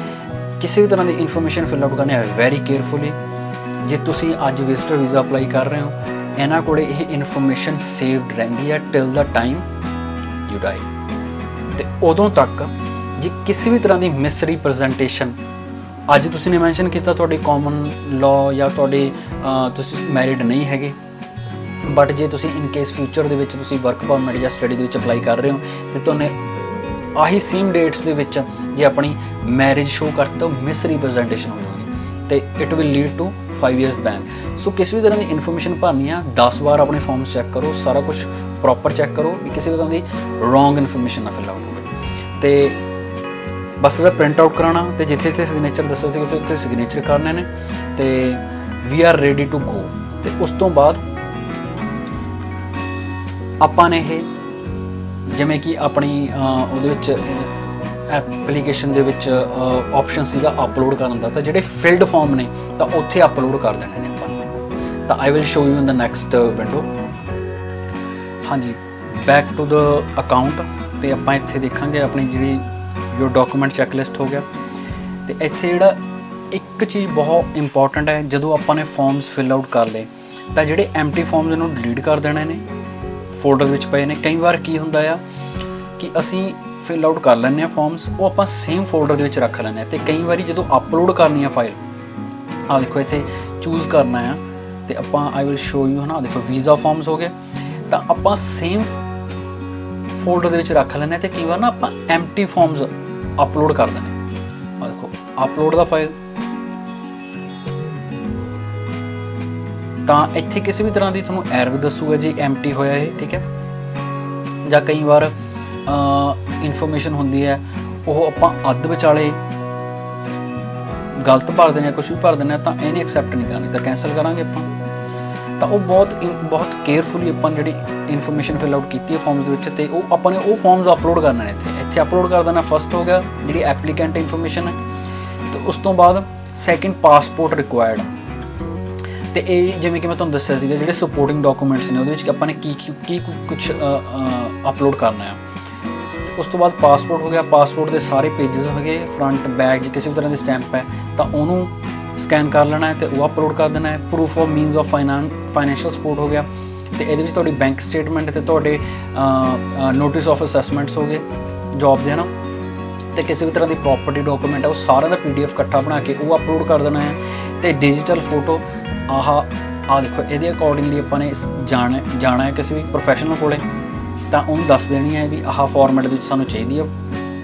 ਕਿਸੇ ਵੀ ਤਰ੍ਹਾਂ ਦੀ information fill out ਕਰਨੀ ਹੈ very carefully. ਜੇ ਤੁਸੀਂ ਅੱਜ visitor visa apply ਕਰ ਰਹੇ ਹੋ ਇਹਨਾਂ ਕੋਲੇ ਇਹ ਇਨਫੋਰਮੇਸ਼ਨ ਸੇਵਡ ਰਹਿੰਦੀ ਹੈ ਟਿਲ ਦਾ ਟਾਈਮ ਯੂ ਡਾਈ। ਤੇ ਉਦੋਂ ਤੱਕ ਜੇ ਕਿਸੇ ਵੀ ਤਰ੍ਹਾਂ ਦੀ ਮਿਸ ਰਿਪਰੈਜ਼ੈਂਟੇਸ਼ਨ, ਅੱਜ ਤੁਸੀਂ ਨੇ ਮੈਂਸ਼ਨ ਕੀਤਾ ਤੁਹਾਡੇ ਕਾਮਨ ਲਾਅ ਜਾਂ ਤੁਹਾਡੇ ਤੁਸੀਂ ਮੈਰਿਡ ਨਹੀਂ ਹੈਗੇ, ਬਟ ਜੇ ਤੁਸੀਂ ਇਨ ਕੇਸ ਫਿਊਚਰ ਦੇ ਵਿੱਚ ਤੁਸੀਂ ਵਰਕ ਪਰਮਿਟ ਜਾਂ ਸਟੱਡੀ ਦੇ ਵਿੱਚ ਅਪਲਾਈ ਕਰ ਰਹੇ ਹੋ ਤੇ ਤੁਹਾਨੂੰ ਆਹੀ ਸੇਮ ਡੇਟਸ ਦੇ ਵਿੱਚ ਜੇ ਆਪਣੀ ਮੈਰਿਜ ਸ਼ੋ ਕਰਤੀ ਤਾਂ ਮਿਸ ਰਿਪਰੈਜ਼ੈਂਟੇਸ਼ਨ ਹੋ ਜਾਊਗੀ ਤੇ it will lead to 5 years ban. So ਕਿਸੇ ਵੀ ਤਰ੍ਹਾਂ ਦੀ ਇਨਫੋਰਮੇਸ਼ਨ ਭਰਨੀ ਆ 10 ਵਾਰ ਆਪਣੇ ਫਾਰਮਸ ਚੈੱਕ ਕਰੋ, ਸਾਰਾ ਕੁਝ ਪ੍ਰੋਪਰ ਚੈੱਕ ਕਰੋ ਵੀ ਕਿਸੇ ਵੀ ਤਰ੍ਹਾਂ ਦੀ ਰੋਂਗ ਇਨਫੋਰਮੇਸ਼ਨ ਨਾ ਫਿਲ ਆਊਟ ਹੋਵੇ। ਤੇ ਬਸ ਇਹਦਾ ਪ੍ਰਿੰਟ ਆਊਟ ਕਰਾਉਣਾ ਤੇ ਜਿੱਥੇ ਜਿੱਥੇ ਸਿਗਨੇਚਰ ਦੱਸਿਆ ਸੀ ਉੱਥੇ ਸਿਗਨੇਚਰ ਕਰਨੇ ਨੇ ਤੇ we are ready to go. ਤੇ ਉਸ ਤੋਂ ਬਾਅਦ ਆਪਾਂ ਨੇ ਇਹ ਜਿਵੇਂ ਕਿ ਆਪਣੀ ਉਹਦੇ ਵਿੱਚ ਐਪਲੀਕੇਸ਼ਨ ਦੇ ਵਿੱਚ ਆਪਸ਼ਨ ਸੀਗਾ ਅਪਲੋਡ ਕਰਨ ਦਾ, ਤਾਂ ਜਿਹੜੇ ਫਿਲਡ ਫਾਰਮ ਨੇ ਤਾਂ ਉੱਥੇ ਅਪਲੋਡ ਕਰ ਦੇਣੇ ਨੇ ਆਪਾਂ ਨੇ। ਤਾਂ ਆਈ will show you in the next window. ਹਾਂਜੀ, ਬੈਕ ਟੂ ਦ ਅਕਾਊਂਟ ਤੇ ਆਪਾਂ ਇੱਥੇ ਦੇਖਾਂਗੇ ਆਪਣੀ ਜਿਹੜੀ ਯੋਰ ਡਾਕੂਮੈਂਟ ਚੈੱਕਲਿਸਟ ਹੋ ਗਿਆ। ਤੇ ਇੱਥੇ ਜਿਹੜਾ ਇੱਕ ਚੀਜ਼ ਬਹੁਤ ਇੰਪੋਰਟੈਂਟ ਹੈ, ਜਦੋਂ ਆਪਾਂ ਨੇ ਫਾਰਮਸ ਫਿਲ ਆਊਟ ਕਰ ਲਏ ਤਾਂ ਜਿਹੜੇ ਐਮਟੀ ਫਾਰਮਸ ਇਹਨੂੰ ਡਿਲੀਟ ਕਰ ਦੇਣੇ ਨੇ, ਫੋਲਡਰ ਵਿੱਚ ਪਏ ਨੇ। ਕਈ ਵਾਰ ਕੀ ਹੁੰਦਾ ਆ ਕਿ ਅਸੀਂ ਫਿਲ ਆਊਟ ਕਰ ਲੈਂਦੇ ਹਾਂ ਫਾਰਮਸ, ਉਹ ਆਪਾਂ ਸੇਮ ਫੋਲਡਰ ਦੇ ਵਿੱਚ ਰੱਖ ਲੈਂਦੇ ਹਾਂ ਤੇ ਕਈ ਵਾਰੀ ਜਦੋਂ ਅਪਲੋਡ ਕਰਨੀ ਆ ਫਾਈਲ, ਆਹ ਦੇਖੋ ਇੱਥੇ ਚੂਜ਼ ਕਰਨਾ ਆ ਤੇ ਆਪਾਂ ਆਈ ਵਿਲ ਸ਼ੋ ਯੂ, ਹੈ ਨਾ, ਦੇਖੋ ਵੀਜ਼ਾ ਫਾਰਮਸ ਹੋ ਗਏ ਤਾਂ ਆਪਾਂ ਸੇਮ ਫੋਲਡਰ ਦੇ ਵਿੱਚ ਰੱਖ ਲੈਂਦੇ ਹਾਂ ਤੇ ਕਈ ਵਾਰ ਨਾ ਆਪਾਂ ਐਮਟੀ ਫਾਰਮਸ ਅਪਲੋਡ ਕਰ ਦਿੰਦੇ ਹਾਂ। ਆਹ ਦੇਖੋ ਅਪਲੋਡ ਦਾ ਫਾਈਲ, ਤਾਂ ਇੱਥੇ ਕਿਸੇ ਵੀ ਤਰ੍ਹਾਂ ਦੀ ਤੁਹਾਨੂੰ ਐਰਰ ਦੱਸੂਗਾ ਜੀ ਐਮਟੀ ਹੋਇਆ ਇਹ, ਠੀਕ ਹੈ। ਜਾਂ ਕਈ ਵਾਰ ਇਨਫੋਰਮੇਸ਼ਨ ਹੁੰਦੀ ਹੈ ਉਹ ਆਪਾਂ ਅੱਧ ਵਿਚਾਲੇ ਗਲਤ ਭਰ ਦਿੰਦੇ ਹਾਂ, ਕੁਝ ਵੀ ਭਰ ਦਿੰਦੇ ਹਾਂ ਤਾਂ ਇਹਨੇ ਐਕਸੈਪਟ ਨਹੀਂ ਕਰਨੀ, ਤਾਂ ਕੈਂਸਲ ਕਰਾਂਗੇ ਆਪਾਂ। ਤਾਂ ਉਹ ਬਹੁਤ ਕੇਅਰਫੁਲੀ ਆਪਾਂ ਜਿਹੜੀ ਇਨਫੋਰਮੇਸ਼ਨ ਫਿਲ ਆਊਟ ਕੀਤੀ ਹੈ ਫਾਰਮਸ ਦੇ ਵਿੱਚ ਤੇ ਉਹ ਆਪਾਂ ਨੇ ਉਹ ਫਾਰਮਸ ਅਪਲੋਡ ਕਰਨੇ ਨੇ ਇੱਥੇ ਅਪਲੋਡ ਕਰ ਦੇਣਾ। ਫਸਟ ਹੋ ਗਿਆ ਜਿਹੜੀ ਐਪਲੀਕੈਂਟ ਇਨਫੋਰਮੇਸ਼ਨ ਹੈ ਤੇ ਉਸ ਤੋਂ ਬਾਅਦ ਸੈਕਿੰਡ ਪਾਸਪੋਰਟ ਰਿਕੁਆਇਰਡ। ਤੇ ਇਹ ਜਿਵੇਂ ਕਿ ਮੈਂ ਤੁਹਾਨੂੰ ਦੱਸਿਆ ਸੀਗਾ ਜਿਹੜੇ ਸਪੋਰਟਿੰਗ ਡਾਕੂਮੈਂਟਸ ਨੇ ਉਹਦੇ ਵਿੱਚ ਆਪਾਂ ਨੇ ਕੀ ਕੁਝ ਅਪਲੋਡ ਕਰਨਾ ਹੈ। ਤੇ ਉਸ ਤੋਂ ਬਾਅਦ ਪਾਸਪੋਰਟ ਹੋ ਗਿਆ, ਪਾਸਪੋਰਟ ਦੇ ਸਾਰੇ ਪੇਜਸ ਹੋ ਗਏ, ਫਰੰਟ ਬੈਕ ਜੇ ਕਿਸੇ ਵੀ ਤਰ੍ਹਾਂ ਦੀ ਸਟੈਂਪ ਹੈ ਤਾਂ ਉਹਨੂੰ ਸਕੈਨ ਕਰ ਲੈਣਾ ਹੈ ਤੇ ਉਹ ਅਪਲੋਡ ਕਰ ਦੇਣਾ ਹੈ। Proof of means of financial support ਹੋ ਗਿਆ ਤੇ ਇਹਦੇ ਵਿੱਚ ਤੁਹਾਡੀ ਬੈਂਕ ਸਟੇਟਮੈਂਟ ਤੇ ਤੁਹਾਡੇ ਨੋਟਿਸ ਆਫ ਅਸੈਸਮੈਂਟਸ ਹੋ ਗਏ ਜੌਬ ਦੇ, ਹੈ ਨਾ, ਤੇ ਕਿਸੇ ਵੀ ਤਰ੍ਹਾਂ ਦੀ ਪ੍ਰੋਪਰਟੀ ਡਾਕੂਮੈਂਟ ਹੈ ਉਹ ਸਾਰਿਆਂ ਦਾ PDF ਇਕੱਠਾ ਬਣਾ ਕੇ ਉਹ ਅਪਲੋਡ ਕਰ ਦੇਣਾ ਹੈ। ਤੇ ਡਿਜੀਟਲ ਫੋਟੋ ਆਹ ਦੇਖੋ ਇਹਦੇ ਅਕੋਰਡਿੰਗਲੀ ਆਪਾਂ ਨੇ ਜਾਣਾ ਹੈ ਕਿਸੇ ਵੀ ਪ੍ਰੋਫੈਸ਼ਨਲ ਕੋਲੇ ਤਾਂ ਉਹਨੂੰ ਦੱਸ ਦੇਣੀ ਹੈ ਵੀ ਆਹ ਫਾਰਮੈਟ ਦੇ ਵਿੱਚ ਸਾਨੂੰ ਚਾਹੀਦੀ ਹੈ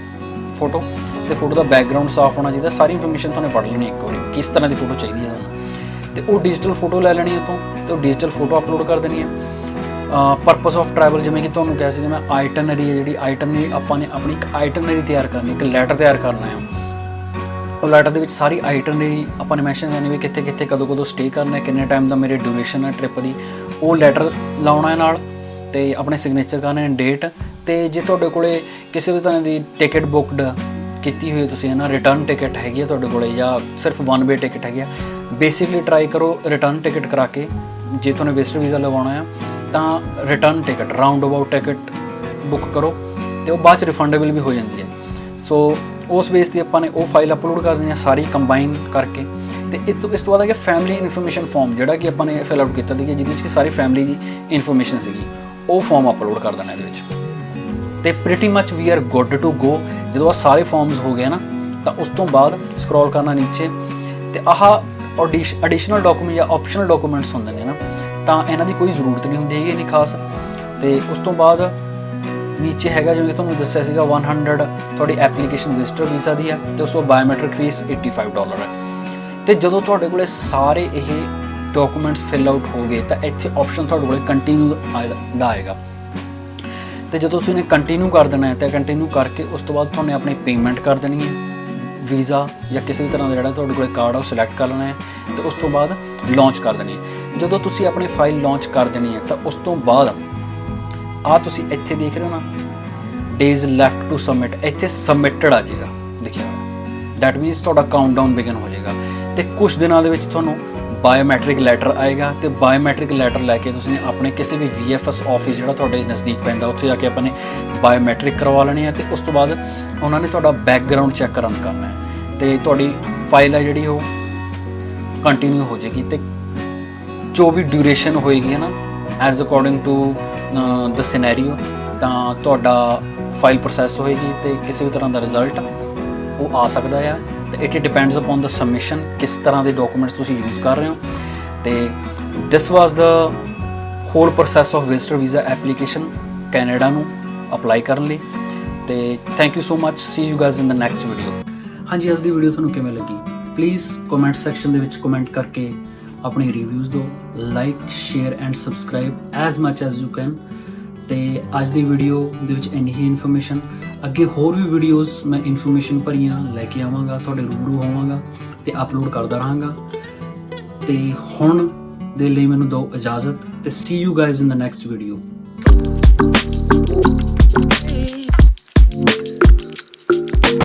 ਫੋਟੋ ਤੇ ਫੋਟੋ ਦਾ ਬੈਕਗਰਾਊਂਡ ਸਾਫ਼ ਹੋਣਾ ਚਾਹੀਦਾ। ਸਾਰੀ ਇਨਫੋਰਮੇਸ਼ਨ ਤੁਹਾਨੂੰ ਪੜ੍ਹ ਲੈਣੀ ਇੱਕ ਵਾਰੀ ਕਿਸ ਤਰ੍ਹਾਂ ਦੀ ਫੋਟੋ ਚਾਹੀਦੀ ਹੈ ਤੁਹਾਨੂੰ, ਤੇ ਉਹ ਡਿਜੀਟਲ ਫੋਟੋ ਲੈ ਲੈਣੀ ਉਤੋਂ ਤੇ ਉਹ ਡਿਜੀਟਲ ਫੋਟੋ ਅਪਲੋਡ ਕਰ ਦੇਣੀ ਹੈ। ਪਰਪਸ ਆਫ ਟਰੈਵਲ, ਜਿਵੇਂ ਕਿ ਤੁਹਾਨੂੰ ਕਿਹਾ ਸੀ ਮੈਂ ਆਈਟਨਰੀ ਹੈ ਜਿਹੜੀ ਆਈਟਨਰੀ ਆਪਾਂ ਨੇ ਆਪਣੀ ਇੱਕ ਆਈਟਨਰੀ ਤਿਆਰ ਕਰਨੀ, ਇੱਕ ਲੈਟਰ ਤਿਆਰ ਕਰਨਾ ਹੈ। ਉਹ ਲੈਟਰ ਦੇ ਵਿੱਚ ਸਾਰੀ ਆਈਟਨਰੀ ਆਪਾਂ ਨੇ ਮੈਂਸ਼ਨ ਕਰਨੀ ਵੀ ਕਿੱਥੇ ਕਿੱਥੇ ਕਦੋਂ ਸਟੇ ਕਰਨਾ ਹੈ, ਕਿੰਨੇ ਟਾਈਮ ਦਾ ਮੇਰੇ ਡਿਊਰੇਸ਼ਨ ਹੈ ਟ੍ਰਿਪ ਦੀ, ਉਹ ਲੈਟਰ ਲਾਉਣਾ ਹੈ ਨਾਲ ਤੇ ਆਪਣੇ ਸਿਗਨੇਚਰ ਕਰਨੇ, ਡੇਟ। ਤੇ ਜੇ ਤੁਹਾਡੇ ਕੋਲੇ ਕਿਸੇ ਵੀ ਤਰ੍ਹਾਂ ਦੀ ਟਿਕਟ ਬੁੱਕਡ ਕੀਤੀ ਹੋਈ ਤੁਸੀਂ ਹੈ ਨਾ, ਰਿਟਰਨ ਟਿਕਟ ਹੈਗੀ ਹੈ ਤੁਹਾਡੇ ਕੋਲੇ ਜਾਂ ਸਿਰਫ 1 ਵੇ ਟਿਕਟ ਹੈਗੀ ਆ, ਬੇਸਿਕਲੀ ਟਰਾਈ ਕਰੋ ਰਿਟਰਨ ਟਿਕਟ ਕਰਾ ਕੇ। ਜੇ ਤੁਹਾਨੂੰ ਵਿਜ਼ਟਰ ਵੀਜ਼ਾ ਲਗਵਾਉਣਾ ਆ ਤਾਂ return ticket round about ticket book ਕਰੋ ਤੇ ਉਹ ਬਾਅਦ 'ਚ ਰਿਫੰਡੇਬਲ ਵੀ ਹੋ ਜਾਂਦੀ ਹੈ। ਸੋ ਉਸ ਬੇਸ 'ਤੇ ਆਪਾਂ ਨੇ ਉਹ ਫਾਈਲ ਅਪਲੋਡ ਕਰ ਦੇਣੀ ਹੈ ਸਾਰੀ ਕੰਬਾਈਨ ਕਰਕੇ। ਤੇ ਇਸ ਤੋਂ ਬਾਅਦ ਹੈ ਕਿ ਫੈਮਿਲੀ ਇਨਫੋਰਮੇਸ਼ਨ ਫਾਰਮ ਜਿਹੜਾ ਕਿ ਆਪਾਂ ਨੇ ਫਿਲ ਆਊਟ ਕੀਤਾ ਸੀਗਾ ਜਿਹਦੇ ਵਿੱਚ ਕਿ ਸਾਰੀ ਫੈਮਿਲੀ ਦੀ ਇਨਫੋਰਮੇਸ਼ਨ ਸੀਗੀ, ਉਹ ਫਾਰਮ ਅਪਲੋਡ ਕਰ ਦੇਣਾ ਇਹਦੇ ਵਿੱਚ। ਤੇ pretty much we are good to go. ਜਦੋਂ ਆਹ ਸਾਰੇ ਫਾਰਮਸ ਹੋ ਗਏ ਨਾ ਤਾਂ ਉਸ ਤੋਂ ਬਾਅਦ ਸਕਰੋਲ ਕਰਨਾ ਨੀਚੇ ਤੇ ਆਹ ਐਡੀਸ਼ਨਲ ਡਾਕੂਮੈਂਟ ਜਾਂ ਆਪਸ਼ਨਲ ਡਾਕੂਮੈਂਟਸ ਹੁੰਦੇ ਨੇ ਨਾ, ਤਾਂ ਇਹਨਾਂ ਦੀ ਕੋਈ ਜ਼ਰੂਰਤ ਨਹੀਂ ਹੁੰਦੀ ਹੈਗੀ ਇੰਨੀ ਖਾਸ। ਤੇ ਉਸ ਤੋਂ ਬਾਅਦ ਨੀਚੇ ਹੈਗਾ ਜਿਵੇਂ ਕਿ ਤੁਹਾਨੂੰ ਦੱਸਿਆ ਸੀਗਾ 100 ਤੁਹਾਡੀ ਐਪਲੀਕੇਸ਼ਨ ਵਿਜ਼ਟਰ ਵੀਜ਼ਾ ਦੀ ਹੈ ਤੇ ਉਸ ਤੋਂ ਬਾਇਓਮੈਟ੍ਰਿਕ ਫੀਸ $85 ਹੈ। ਤੇ ਜਦੋਂ ਤੁਹਾਡੇ ਕੋਲੇ ਸਾਰੇ ਇਹ ਡਾਕੂਮੈਂਟਸ ਫਿਲ ਆਊਟ ਹੋ ਗਏ ਤਾਂ ਇੱਥੇ ਆਪਸ਼ਨ ਤੁਹਾਡੇ ਕੋਲੇ ਕੰਟੀਨਿਊ ਦਾ ਆਏਗਾ। ਤੇ ਜਦੋਂ ਤੁਸੀਂ ਨੇ ਕੰਟੀਨਿਊ ਕਰ ਦੇਣਾ ਹੈ ਤਾਂ ਕੰਟੀਨਿਊ ਕਰਕੇ ਉਸ ਤੋਂ ਬਾਅਦ ਤੁਹਾਨੂੰ ਆਪਣੀ ਪੇਮੈਂਟ ਕਰ ਦੇਣੀ ਹੈ, ਵੀਜ਼ਾ ਜਾਂ ਕਿਸੇ ਵੀ ਤਰ੍ਹਾਂ ਦਾ ਜਿਹੜਾ ਤੁਹਾਡੇ ਕੋਲੇ ਕਾਰਡ ਆ ਉਹ ਸਿਲੈਕਟ ਕਰ ਲੈਣਾ ਹੈ ਤੇ ਉਸ ਤੋਂ ਬਾਅਦ ਲਾਂਚ ਕਰ ਦੇਣੀ ਹੈ। ਜਦੋਂ ਤੁਸੀਂ ਆਪਣੀ ਫਾਈਲ ਲਾਂਚ ਕਰ ਦੇਣੀ ਹੈ ਤਾਂ ਉਸ ਤੋਂ ਬਾਅਦ ਆਹ ਤੁਸੀਂ ਇੱਥੇ ਦੇਖ ਰਹੇ ਹੋ ਨਾ ਡੇਜ਼ ਲੈਫਟ ਟੂ ਸਬਮਿਟ, ਇੱਥੇ ਸਬਮਿਟਡ ਆ ਜਾਏਗਾ ਦੇਖਿਆ, ਦੈਟ ਮੀਨਸ ਤੁਹਾਡਾ ਕਾਊਂਟਡਾਊਨ ਬਿਗਨ ਹੋ ਜਾਏਗਾ। ਤੇ ਕੁਝ ਦਿਨਾਂ ਦੇ ਵਿੱਚ ਤੁਹਾਨੂੰ ਬਾਇਓਮੈਟ੍ਰਿਕ ਲੈਟਰ ਆਏਗਾ ਤੇ ਬਾਇਓਮੈਟ੍ਰਿਕ ਲੈਟਰ ਲੈ ਕੇ ਤੁਸੀਂ ਆਪਣੇ ਕਿਸੇ ਵੀ VFS ਆਫਿਸ ਜਿਹੜਾ ਤੁਹਾਡੇ ਨਜ਼ਦੀਕ ਪੈਂਦਾ ਉੱਥੇ ਜਾ ਕੇ ਆਪਾਂ ਨੇ ਬਾਇਓਮੈਟ੍ਰਿਕ ਕਰਵਾ ਲੈਣੀ ਹੈ ਤੇ ਉਸ ਤੋਂ ਬਾਅਦ ਉਹਨਾਂ ਨੇ ਤੁਹਾਡਾ ਬੈਕਗਰਾਊਂਡ ਚੈੱਕ ਰਨ ਕਰਨਾ ਹੈ ਤੇ ਤੁਹਾਡੀ ਫਾਈਲ ਹੈ ਜਿਹੜੀ ਉਹ ਕੰਟੀਨਿਊ ਹੋ ਜਾਏਗੀ। ਤੇ ਜੋ ਵੀ ਡਿਊਰੇਸ਼ਨ ਹੋਏਗੀ ਹੈ ਨਾ as according to the scenario, ਤਾਂ ਤੁਹਾਡਾ ਫਾਈਲ ਪ੍ਰੋਸੈਸ ਹੋਏਗੀ ਤੇ ਕਿਸੇ ਵੀ ਤਰ੍ਹਾਂ ਦਾ ਰਿਜ਼ਲਟ ਉਹ ਆ ਸਕਦਾ ਆ। ਤੇ it depends upon the submission, ਕਿਸ ਤਰ੍ਹਾਂ ਦੇ ਡਾਕੂਮੈਂਟਸ ਤੁਸੀਂ ਯੂਜ਼ ਕਰ ਰਹੇ ਹੋ। ਤੇ this was the whole process of visitor visa application Canada ਨੂੰ ਅਪਲਾਈ ਕਰਨ ਲਈ। ਤੇ thank you so much, see you guys in the next video. ਹਾਂਜੀ, ਅੱਜ ਦੀ ਵੀਡੀਓ ਤੁਹਾਨੂੰ ਕਿਵੇਂ ਲੱਗੀ ਪਲੀਜ਼ ਕਮੈਂਟ ਸੈਕਸ਼ਨ ਦੇ ਵਿੱਚ ਕਮੈਂਟ ਕਰਕੇ ਆਪਣੇ ਰਿਵਿਊਜ਼ ਦਿਓ। Like, share and subscribe as much as you can. ਤੇ ਅੱਜ ਦੀ ਵੀਡੀਓ ਦੇ ਵਿੱਚ ਇੰਨੀ ਹੀ ਇਨਫੋਰਮੇਸ਼ਨ। ਅੱਗੇ ਹੋਰ ਵੀ ਵੀਡੀਓਜ਼ ਮੈਂ ਇਨਫੋਰਮੇਸ਼ਨ ਭਰੀਆਂ ਲੈ ਕੇ ਆਵਾਂਗਾ, ਤੁਹਾਡੇ ਰੂਬਰੂ ਹੋਵਾਂਗਾ ਤੇ ਅਪਲੋਡ ਕਰਦਾ ਰਹਾਂਗਾ। ਤੇ ਹੁਣ ਦੇ ਲਈ ਮੈਨੂੰ ਦਿਓ ਇਜਾਜ਼ਤ ਤੇ see you guys in the next video.